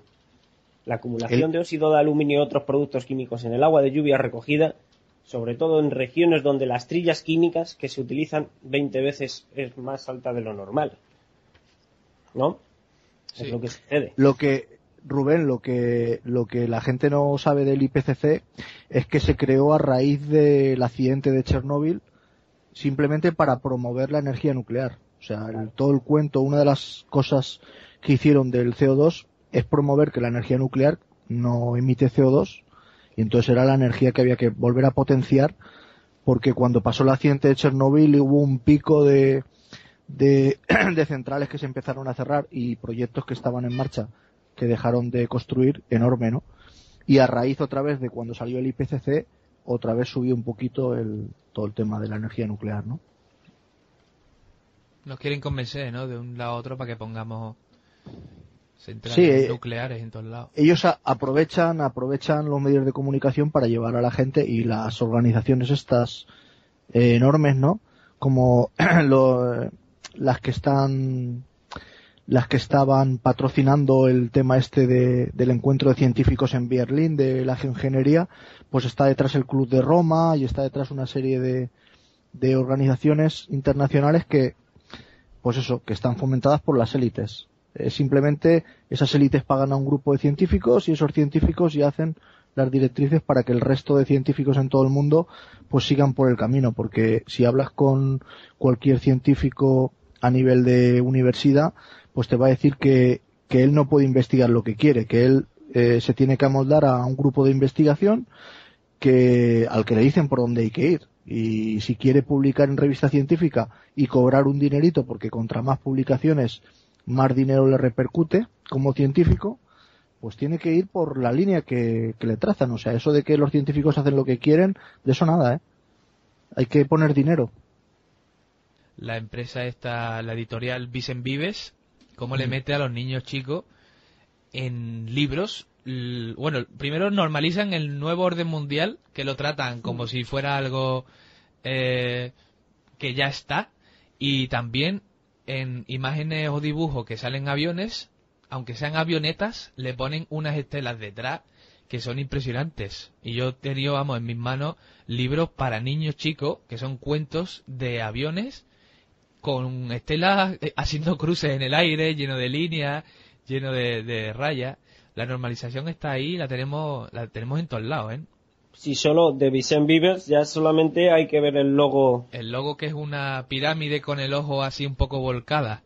La acumulación de óxido de aluminio y otros productos químicos en el agua de lluvia recogida, sobre todo en regiones donde las trillas químicas que se utilizan 20 veces es más alta de lo normal, ¿no? Sí. Es lo que sucede. Rubén, lo que la gente no sabe del IPCC es que se creó a raíz del accidente de Chernóbil simplemente para promover la energía nuclear. O sea, todo el cuento, una de las cosas que hicieron del CO2 es promover que la energía nuclear no emite CO2, y entonces era la energía que había que volver a potenciar, porque cuando pasó el accidente de Chernóbil hubo un pico de centrales que se empezaron a cerrar y proyectos que estaban en marcha que dejaron de construir, enorme, ¿no? Y a raíz otra vez de cuando salió el IPCC, otra vez subió un poquito todo el tema de la energía nuclear, ¿no? Nos quieren convencer, ¿no?, de un lado a otro para que pongamos centrales nucleares en todos lados. Ellos aprovechan los medios de comunicación para llevar a la gente, y las organizaciones estas enormes, ¿no?, como las que estaban patrocinando el tema del encuentro de científicos en Berlín de la geoingeniería, pues está detrás el Club de Roma y está detrás una serie de organizaciones internacionales que están fomentadas por las élites. Simplemente esas élites pagan a un grupo de científicos y esos científicos ya hacen las directrices para que el resto de científicos en todo el mundo pues sigan por el camino, porque si hablas con cualquier científico a nivel de universidad, pues te va a decir que él no puede investigar lo que quiere, que él se tiene que amoldar a un grupo de investigación al que le dicen por dónde hay que ir. Y si quiere publicar en revista científica y cobrar un dinerito, porque contra más publicaciones más dinero le repercute como científico, pues tiene que ir por la línea que le trazan. O sea, eso de que los científicos hacen lo que quieren, de eso nada, Hay que poner dinero. la empresa esta, la editorial Vicent Vives, cómo le mete a los niños chicos en libros. Bueno, primero normalizan el nuevo orden mundial, que lo tratan como si fuera algo que ya está, y también en imágenes o dibujos que salen aviones, aunque sean avionetas, le ponen unas estelas detrás que son impresionantes. Y yo he tenido, vamos, en mis manos libros para niños chicos, que son cuentos de aviones con estelas haciendo cruces en el aire, lleno de líneas, lleno de rayas. La normalización está ahí, la tenemos en todos lados, ¿eh? Si solo de Vicent Vives, ya solamente hay que ver el logo. El logo, que es una pirámide con el ojo así un poco volcada.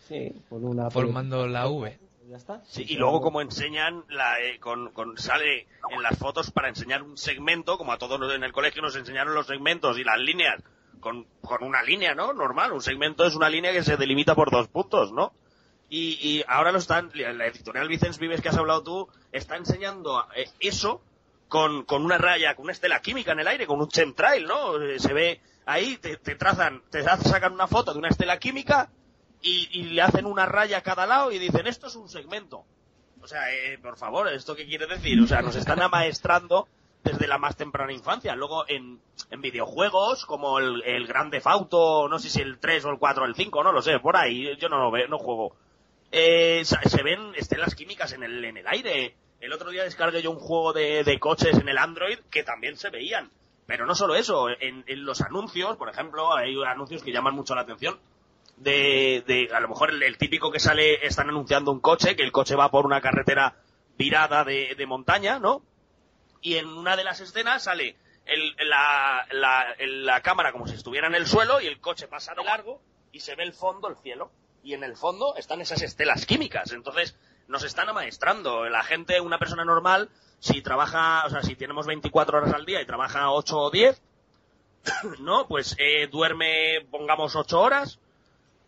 Sí, formando la V. Ya está. Sí, y luego como enseñan, sale en las fotos para enseñar un segmento, como a todos en el colegio nos enseñaron los segmentos y las líneas, con una línea, ¿no? Normal, un segmento es una línea que se delimita por 2 puntos, ¿no? Y ahora la editorial Vicent Vives que has hablado tú, está enseñando eso con una raya, con una estela química en el aire, con un chemtrail, ¿no? Se ve ahí, te sacan una foto de una estela química y le hacen una raya a cada lado y dicen, esto es un segmento. O sea, por favor, ¿esto qué quiere decir? O sea, nos están amaestrando desde la más temprana infancia. Luego en videojuegos como el Grand Theft Auto, no sé si el 3 o el 4 o el 5, no lo sé, por ahí, yo no lo veo, no juego. Se ven estelas químicas en el aire. El otro día descargué yo un juego de coches en el Android que también se veían. Pero no solo eso, en los anuncios, por ejemplo, hay anuncios que llaman mucho la atención. A lo mejor el típico que sale, están anunciando un coche, que el coche va por una carretera virada de montaña, ¿no? Y en una de las escenas sale la cámara como si estuviera en el suelo y el coche pasa de largo y se ve el fondo, el cielo. Y en el fondo están esas estelas químicas. Entonces nos están amaestrando. La gente, una persona normal, si trabaja, o sea, si tenemos 24 horas al día y trabaja 8 o 10, ¿no? Pues duerme, pongamos 8 horas,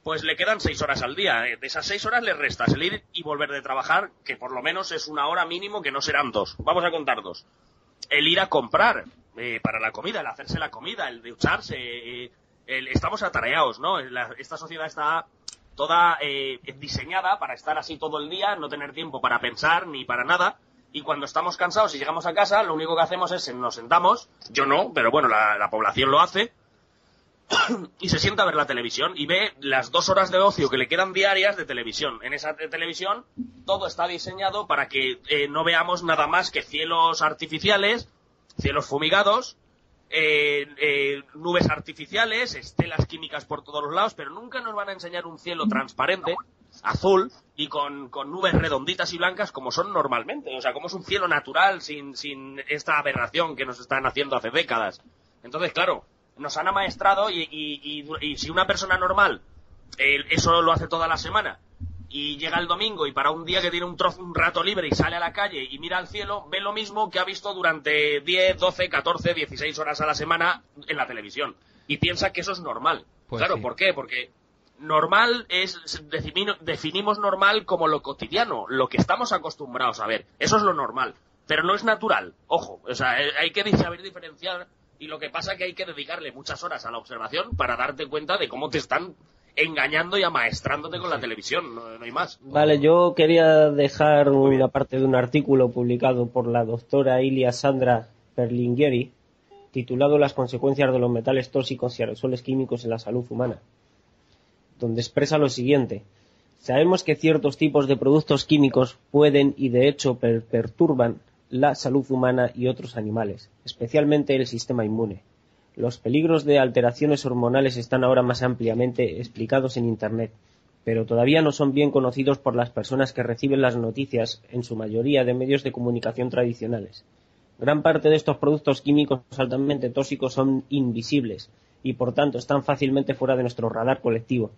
pues le quedan 6 horas al día. De esas 6 horas le restas el ir y volver de trabajar, que por lo menos es 1 hora mínimo, que no serán 2. Vamos a contar 2. El ir a comprar para la comida, el hacerse la comida, el ducharse. Estamos atareados, ¿no? Esta sociedad está toda diseñada para estar así todo el día, no tener tiempo para pensar ni para nada. Y cuando estamos cansados y llegamos a casa, lo único que hacemos es nos sentamos, yo no, pero bueno, la población lo hace, y se sienta a ver la televisión y ve las 2 horas de ocio que le quedan diarias de televisión. En esa televisión todo está diseñado para que no veamos nada más que cielos artificiales, cielos fumigados, nubes artificiales, estelas químicas por todos los lados, pero nunca nos van a enseñar un cielo transparente, azul, y con nubes redonditas y blancas como son normalmente. O sea, como es un cielo natural sin esta aberración que nos están haciendo hace décadas. Entonces, claro, nos han amaestrado y si una persona normal eso lo hace toda la semana y llega el domingo y para un día que tiene un rato libre y sale a la calle y mira al cielo, ve lo mismo que ha visto durante 10, 12, 14, 16 horas a la semana en la televisión y piensa que eso es normal. Pues claro, sí. ¿Por qué? Porque normal definimos normal como lo cotidiano, lo que estamos acostumbrados a ver. Eso es lo normal, pero no es natural. Ojo, o sea, hay que saber diferenciar, y lo que pasa es que hay que dedicarle muchas horas a la observación para darte cuenta de cómo te están engañando y amaestrándote con la televisión, no hay más. Vale, yo quería dejar una parte de un artículo publicado por la doctora Ilia Sandra Perlinghieri, titulado Las consecuencias de los metales tóxicos y aerosoles químicos en la salud humana, donde expresa lo siguiente: sabemos que ciertos tipos de productos químicos pueden y de hecho perturban la salud humana y otros animales, especialmente el sistema inmune. Los peligros de alteraciones hormonales están ahora más ampliamente explicados en Internet, pero todavía no son bien conocidos por las personas que reciben las noticias, en su mayoría de medios de comunicación tradicionales. Gran parte de estos productos químicos altamente tóxicos son invisibles y, por tanto, están fácilmente fuera de nuestro radar colectivo.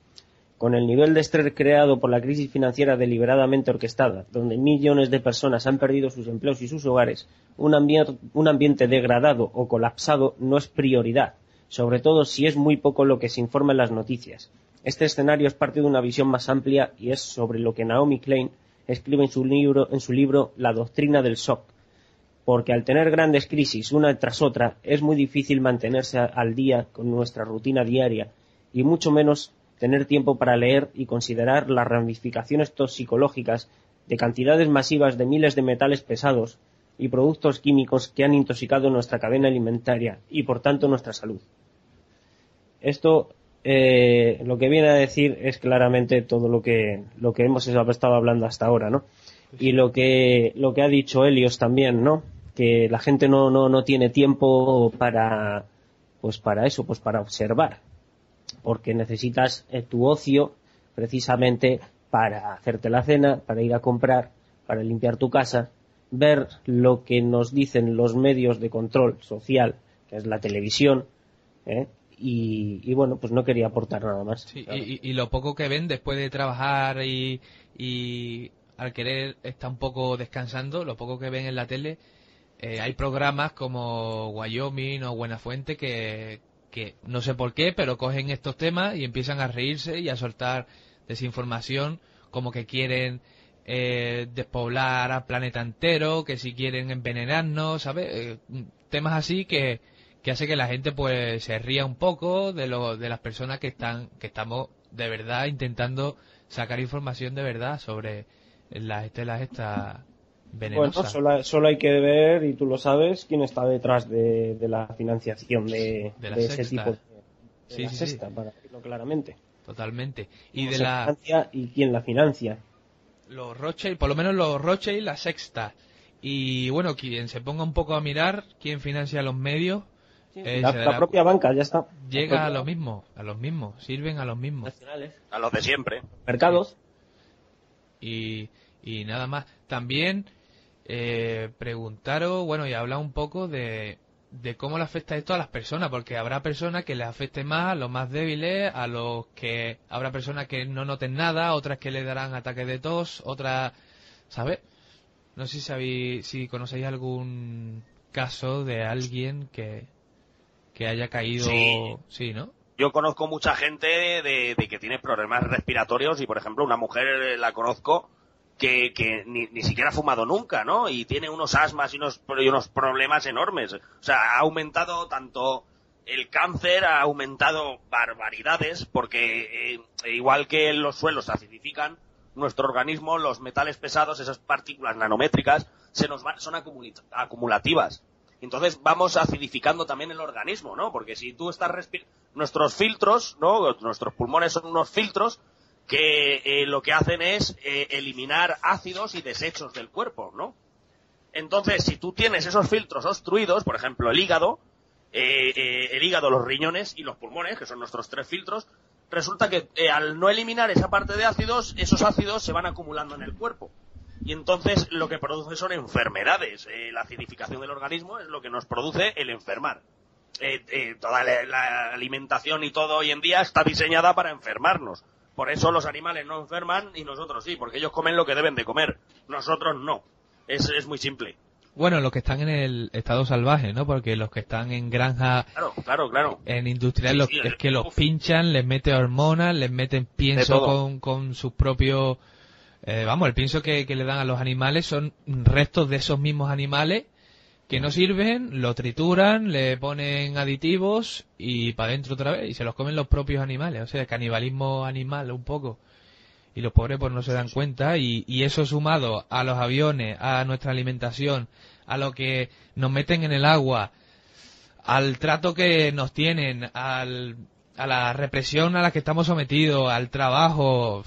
Con el nivel de estrés creado por la crisis financiera deliberadamente orquestada, donde millones de personas han perdido sus empleos y sus hogares, un ambiente degradado o colapsado no es prioridad, sobre todo si es muy poco lo que se informa en las noticias. Este escenario es parte de una visión más amplia y es sobre lo que Naomi Klein escribe en su libro La doctrina del shock, porque al tener grandes crisis una tras otra es muy difícil mantenerse al día con nuestra rutina diaria y mucho menos tener tiempo para leer y considerar las ramificaciones toxicológicas de cantidades masivas de miles de metales pesados y productos químicos que han intoxicado nuestra cadena alimentaria y por tanto nuestra salud. Esto lo que viene a decir es claramente todo lo que hemos estado hablando hasta ahora, ¿no? Y lo que ha dicho Helios también, ¿no? Que la gente no tiene tiempo para eso, pues para observar, porque necesitas tu ocio precisamente para hacerte la cena, para ir a comprar, para limpiar tu casa, ver lo que nos dicen los medios de control social, que es la televisión, y bueno, pues no quería aportar nada más. Sí, claro. Y lo poco que ven después de trabajar y al querer estar un poco descansando, lo poco que ven en la tele, hay programas como Wyoming o Buenafuente que no sé por qué, pero cogen estos temas y empiezan a reírse y a soltar desinformación, como que quieren despoblar al planeta entero, que si quieren envenenarnos, ¿sabes? Temas así que hace que la gente pues se ría un poco de las personas que estamos de verdad intentando sacar información de verdad sobre las estelas estas venenosas. Bueno, solo hay que ver, y tú lo sabes, quién está detrás de la financiación de ese tipo de sexta, para decirlo claramente. Totalmente. Y de la financia y quién la financia. Los Rothschild, por lo menos los Rothschild, la sexta. Y bueno, quien se ponga un poco a mirar quién financia los medios, la propia banca, ya está. Llega a los mismos, sirven a los mismos. Nacionales. A los de siempre. Mercados. Y nada más. También preguntaros, bueno, y hablar un poco de cómo le afecta esto a las personas, porque habrá personas que les afecte más, a los más débiles, habrá personas que no noten nada, otras que le darán ataques de tos, otras, ¿sabes? No sé si conocéis algún caso de alguien que haya caído, sí, ¿no? Yo conozco mucha gente de que tiene problemas respiratorios y, por ejemplo, una mujer la conozco que ni siquiera ha fumado nunca, ¿no? Y tiene unos asmas y unos problemas enormes. O sea, ha aumentado tanto el cáncer, ha aumentado barbaridades, porque igual que los suelos se acidifican, nuestro organismo, los metales pesados, esas partículas nanométricas, son acumulativas. Entonces vamos acidificando también el organismo, ¿no? Porque si tú estás nuestros filtros, ¿no? Nuestros pulmones son unos filtros que lo que hacen es eliminar ácidos y desechos del cuerpo, ¿no? Entonces, si tú tienes esos filtros obstruidos, por ejemplo, el hígado, los riñones y los pulmones, que son nuestros 3 filtros, resulta que al no eliminar esa parte de ácidos, esos ácidos se van acumulando en el cuerpo. Y entonces lo que produce son enfermedades. La acidificación del organismo es lo que nos produce el enfermar. Toda la alimentación y todo hoy en día está diseñada para enfermarnos. Por eso los animales no enferman y nosotros sí, porque ellos comen lo que deben de comer. Nosotros no. Es muy simple. Bueno, los que están en el estado salvaje, ¿no? Porque los que están en granja, claro. En industrial, Sí, es que los pinchan, les meten hormonas, les meten pienso con sus propios... el pienso que le dan a los animales son restos de esos mismos animales que no sirven, lo trituran, le ponen aditivos y para adentro otra vez, y se los comen los propios animales. O sea, canibalismo animal un poco. Y los pobres pues no se dan cuenta, y eso sumado a los aviones, a nuestra alimentación, a lo que nos meten en el agua, al trato que nos tienen, a la represión a la que estamos sometidos, al trabajo,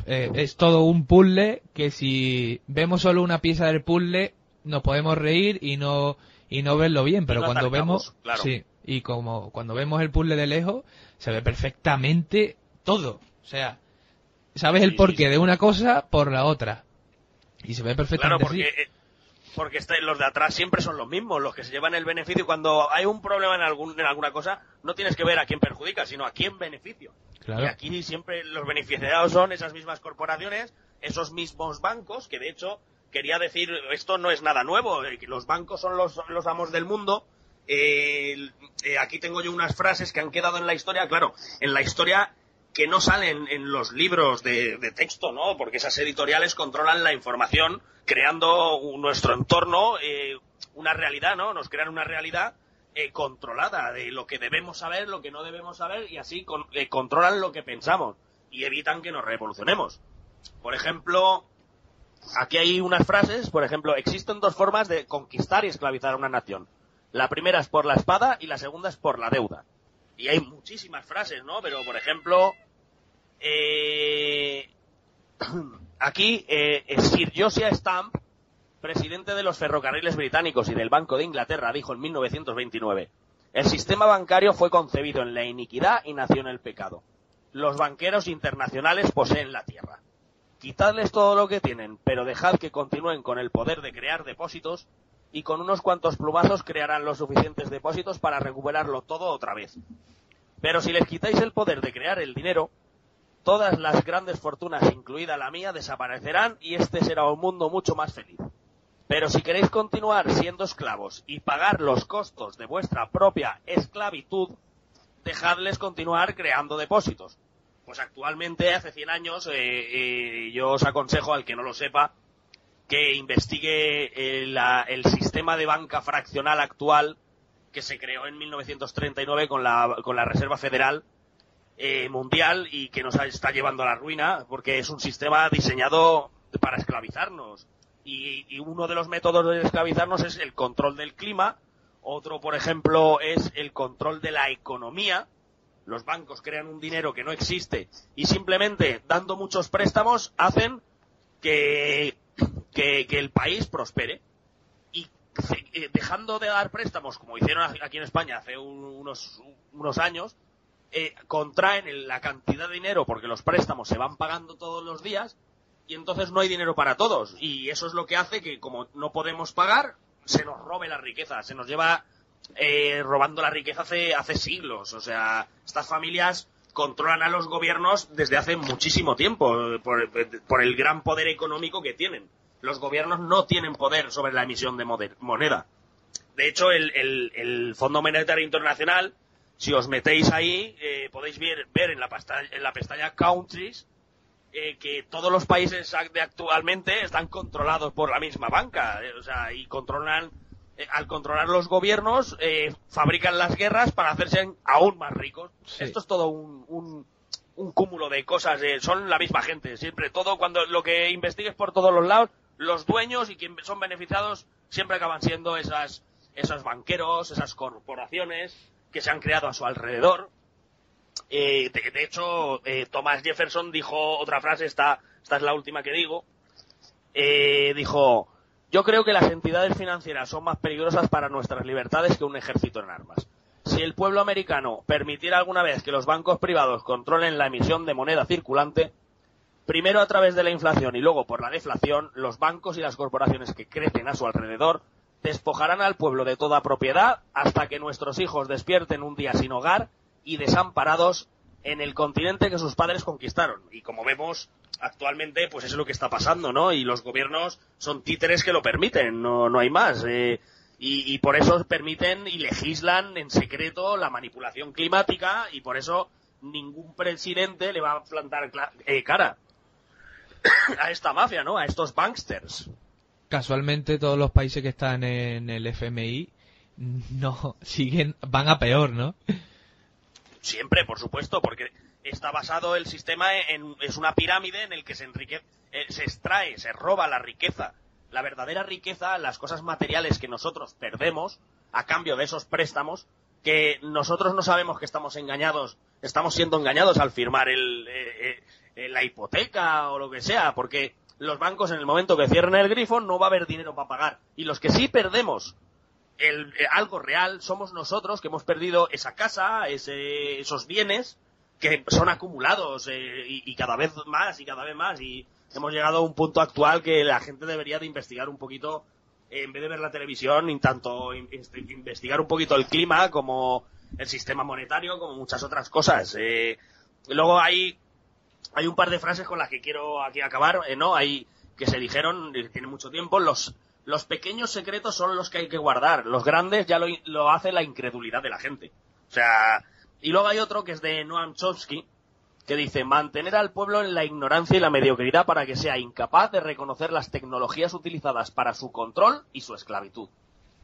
es todo un puzzle que si vemos solo una pieza del puzzle nos podemos reír y no verlo bien, pero cuando vemos, sí, y como cuando vemos el puzzle de lejos se ve perfectamente todo, o sea, sabes el porqué de una cosa por la otra y se ve perfectamente. Claro, porque los de atrás siempre son los mismos, los que se llevan el beneficio. Cuando hay un problema en alguna cosa, no tienes que ver a quién perjudica, sino a quién beneficio. Claro. Y aquí siempre los beneficiados son esas mismas corporaciones, esos mismos bancos, que de hecho, quería decir, esto no es nada nuevo, los bancos son los amos del mundo. Aquí tengo yo unas frases que han quedado en la historia, claro, en la historia que no salen en los libros de texto, ¿no? Porque esas editoriales controlan la información, creando nuestro entorno, una realidad, ¿no? Nos crean una realidad controlada de lo que debemos saber, lo que no debemos saber, y así controlan lo que pensamos y evitan que nos revolucionemos. Por ejemplo, aquí hay unas frases, por ejemplo, existen 2 formas de conquistar y esclavizar a una nación. La primera es por la espada y la segunda es por la deuda. Y hay muchísimas frases, ¿no? Pero, por ejemplo, aquí Sir Josiah Stamp, presidente de los ferrocarriles británicos y del Banco de Inglaterra, dijo en 1929: el sistema bancario fue concebido en la iniquidad y nació en el pecado. Los banqueros internacionales poseen la tierra. Quitadles todo lo que tienen, pero dejad que continúen con el poder de crear depósitos, y con unos cuantos plumazos crearán los suficientes depósitos para recuperarlo todo otra vez. Pero si les quitáis el poder de crear el dinero, todas las grandes fortunas, incluida la mía, desaparecerán y este será un mundo mucho más feliz. Pero si queréis continuar siendo esclavos y pagar los costos de vuestra propia esclavitud, dejadles continuar creando depósitos. Pues actualmente, hace 100 años, yo os aconsejo al que no lo sepa, que investigue el sistema de banca fraccional actual que se creó en 1939 con la Reserva Federal Mundial y que nos está llevando a la ruina, porque es un sistema diseñado para esclavizarnos. Y uno de los métodos de esclavizarnos es el control del clima, otro, por ejemplo, es el control de la economía. Los bancos crean un dinero que no existe y simplemente dando muchos préstamos hacen que el país prospere, y dejando de dar préstamos, como hicieron aquí en España hace unos años, contraen la cantidad de dinero porque los préstamos se van pagando todos los días y entonces no hay dinero para todos, y eso es lo que hace que, como no podemos pagar, se nos robe la riqueza, se nos lleva robando la riqueza hace siglos. O sea, estas familias controlan a los gobiernos desde hace muchísimo tiempo por el gran poder económico que tienen. Los gobiernos no tienen poder sobre la emisión de moneda. De hecho, el Fondo Monetario Internacional, si os metéis ahí, podéis ver en la pestaña Countries que todos los países actualmente están controlados por la misma banca. O sea, y controlan, al controlar los gobiernos, fabrican las guerras para hacerse aún más ricos. Sí. Esto es todo un cúmulo de cosas. Son la misma gente. Siempre todo, cuando lo que investigues por todos los lados, los dueños y quienes son beneficiados siempre acaban siendo esos banqueros, esas corporaciones que se han creado a su alrededor. De hecho, Thomas Jefferson dijo otra frase, esta es la última que digo, dijo: yo creo que las entidades financieras son más peligrosas para nuestras libertades que un ejército en armas. Si el pueblo americano permitiera alguna vez que los bancos privados controlen la emisión de moneda circulante, primero a través de la inflación y luego por la deflación, los bancos y las corporaciones que crecen a su alrededor despojarán al pueblo de toda propiedad hasta que nuestros hijos despierten un día sin hogar y desamparados en el continente que sus padres conquistaron. Y como vemos actualmente, pues eso es lo que está pasando, ¿no? Y los gobiernos son títeres que lo permiten, no hay más. Y por eso permiten y legislan en secreto la manipulación climática, y por eso ningún presidente le va a plantar cara a esta mafia, ¿no? A estos banksters. Casualmente todos los países que están en el FMI van a peor, ¿no? Siempre, por supuesto, porque está basado el sistema es una pirámide en el que se extrae, se roba la riqueza. La verdadera riqueza, las cosas materiales que nosotros perdemos a cambio de esos préstamos, que nosotros no sabemos que estamos siendo engañados al firmar la hipoteca o lo que sea, porque los bancos, en el momento que cierren el grifo, no va a haber dinero para pagar. Y los que sí perdemos algo real somos nosotros, que hemos perdido esa casa, esos bienes que son acumulados y cada vez más y cada vez más. Y hemos llegado a un punto actual que la gente debería de investigar un poquito, en vez de ver la televisión, tanto investigar un poquito el clima como el sistema monetario, como muchas otras cosas. Luego hay un par de frases con las que quiero aquí acabar, ¿no? Hay que se dijeron, tiene mucho tiempo: los pequeños secretos son los que hay que guardar, los grandes ya lo hace la incredulidad de la gente. O sea, y luego hay otro que es de Noam Chomsky, que dice: mantener al pueblo en la ignorancia y la mediocridad para que sea incapaz de reconocer las tecnologías utilizadas para su control y su esclavitud.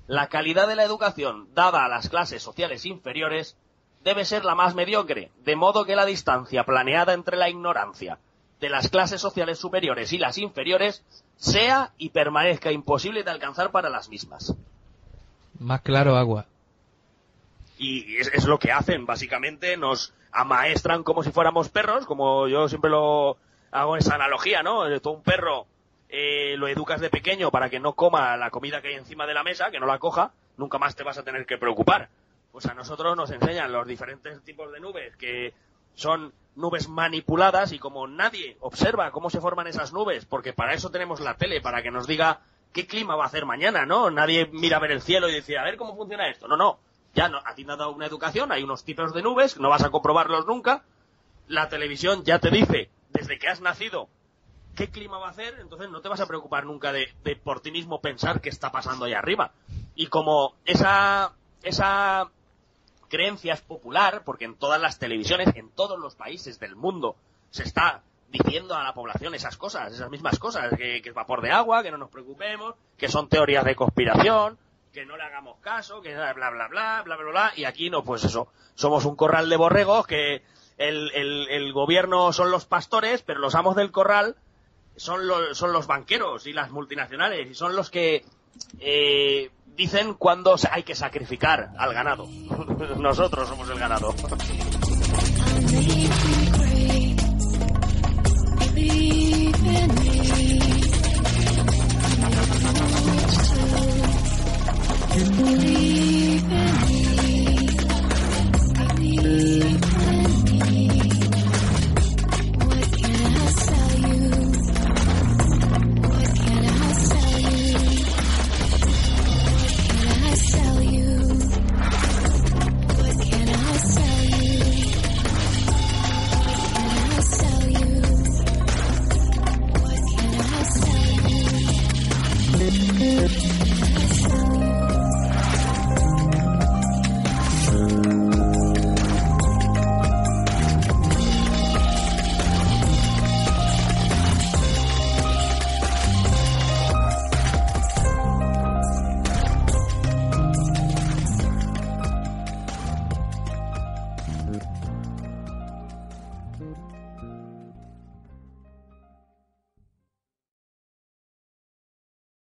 La calidad de la educación dada a las clases sociales inferiores debe ser la más mediocre, de modo que la distancia planeada entre la ignorancia de las clases sociales superiores y las inferiores sea y permanezca imposible de alcanzar para las mismas. Más claro, agua. Y es lo que hacen, básicamente nos amaestran como si fuéramos perros, como yo siempre lo hago esa analogía, ¿no? Tú un perro lo educas de pequeño para que no coma la comida que hay encima de la mesa, que no la coja, nunca más te vas a tener que preocupar. Pues a nosotros nos enseñan los diferentes tipos de nubes, que son nubes manipuladas, y como nadie observa cómo se forman esas nubes, porque para eso tenemos la tele, para que nos diga qué clima va a hacer mañana, ¿no? Nadie mira a ver el cielo y dice, a ver cómo funciona esto. No. Ya no, a ti te han dado una educación, hay unos tipos de nubes, no vas a comprobarlos nunca. La televisión ya te dice, desde que has nacido, qué clima va a hacer, entonces no te vas a preocupar nunca de por ti mismo pensar qué está pasando ahí arriba. Y como esa creencia es popular, porque en todas las televisiones, en todos los países del mundo, se está diciendo a la población esas cosas, esas mismas cosas, que es vapor de agua, que no nos preocupemos, que son teorías de conspiración, que no le hagamos caso, que bla bla bla bla bla bla bla, y aquí no, pues eso, somos un corral de borregos, que el gobierno son los pastores, pero los amos del corral son los banqueros y las multinacionales, y son los que dicen cuándo hay que sacrificar al ganado. Nosotros somos el ganado.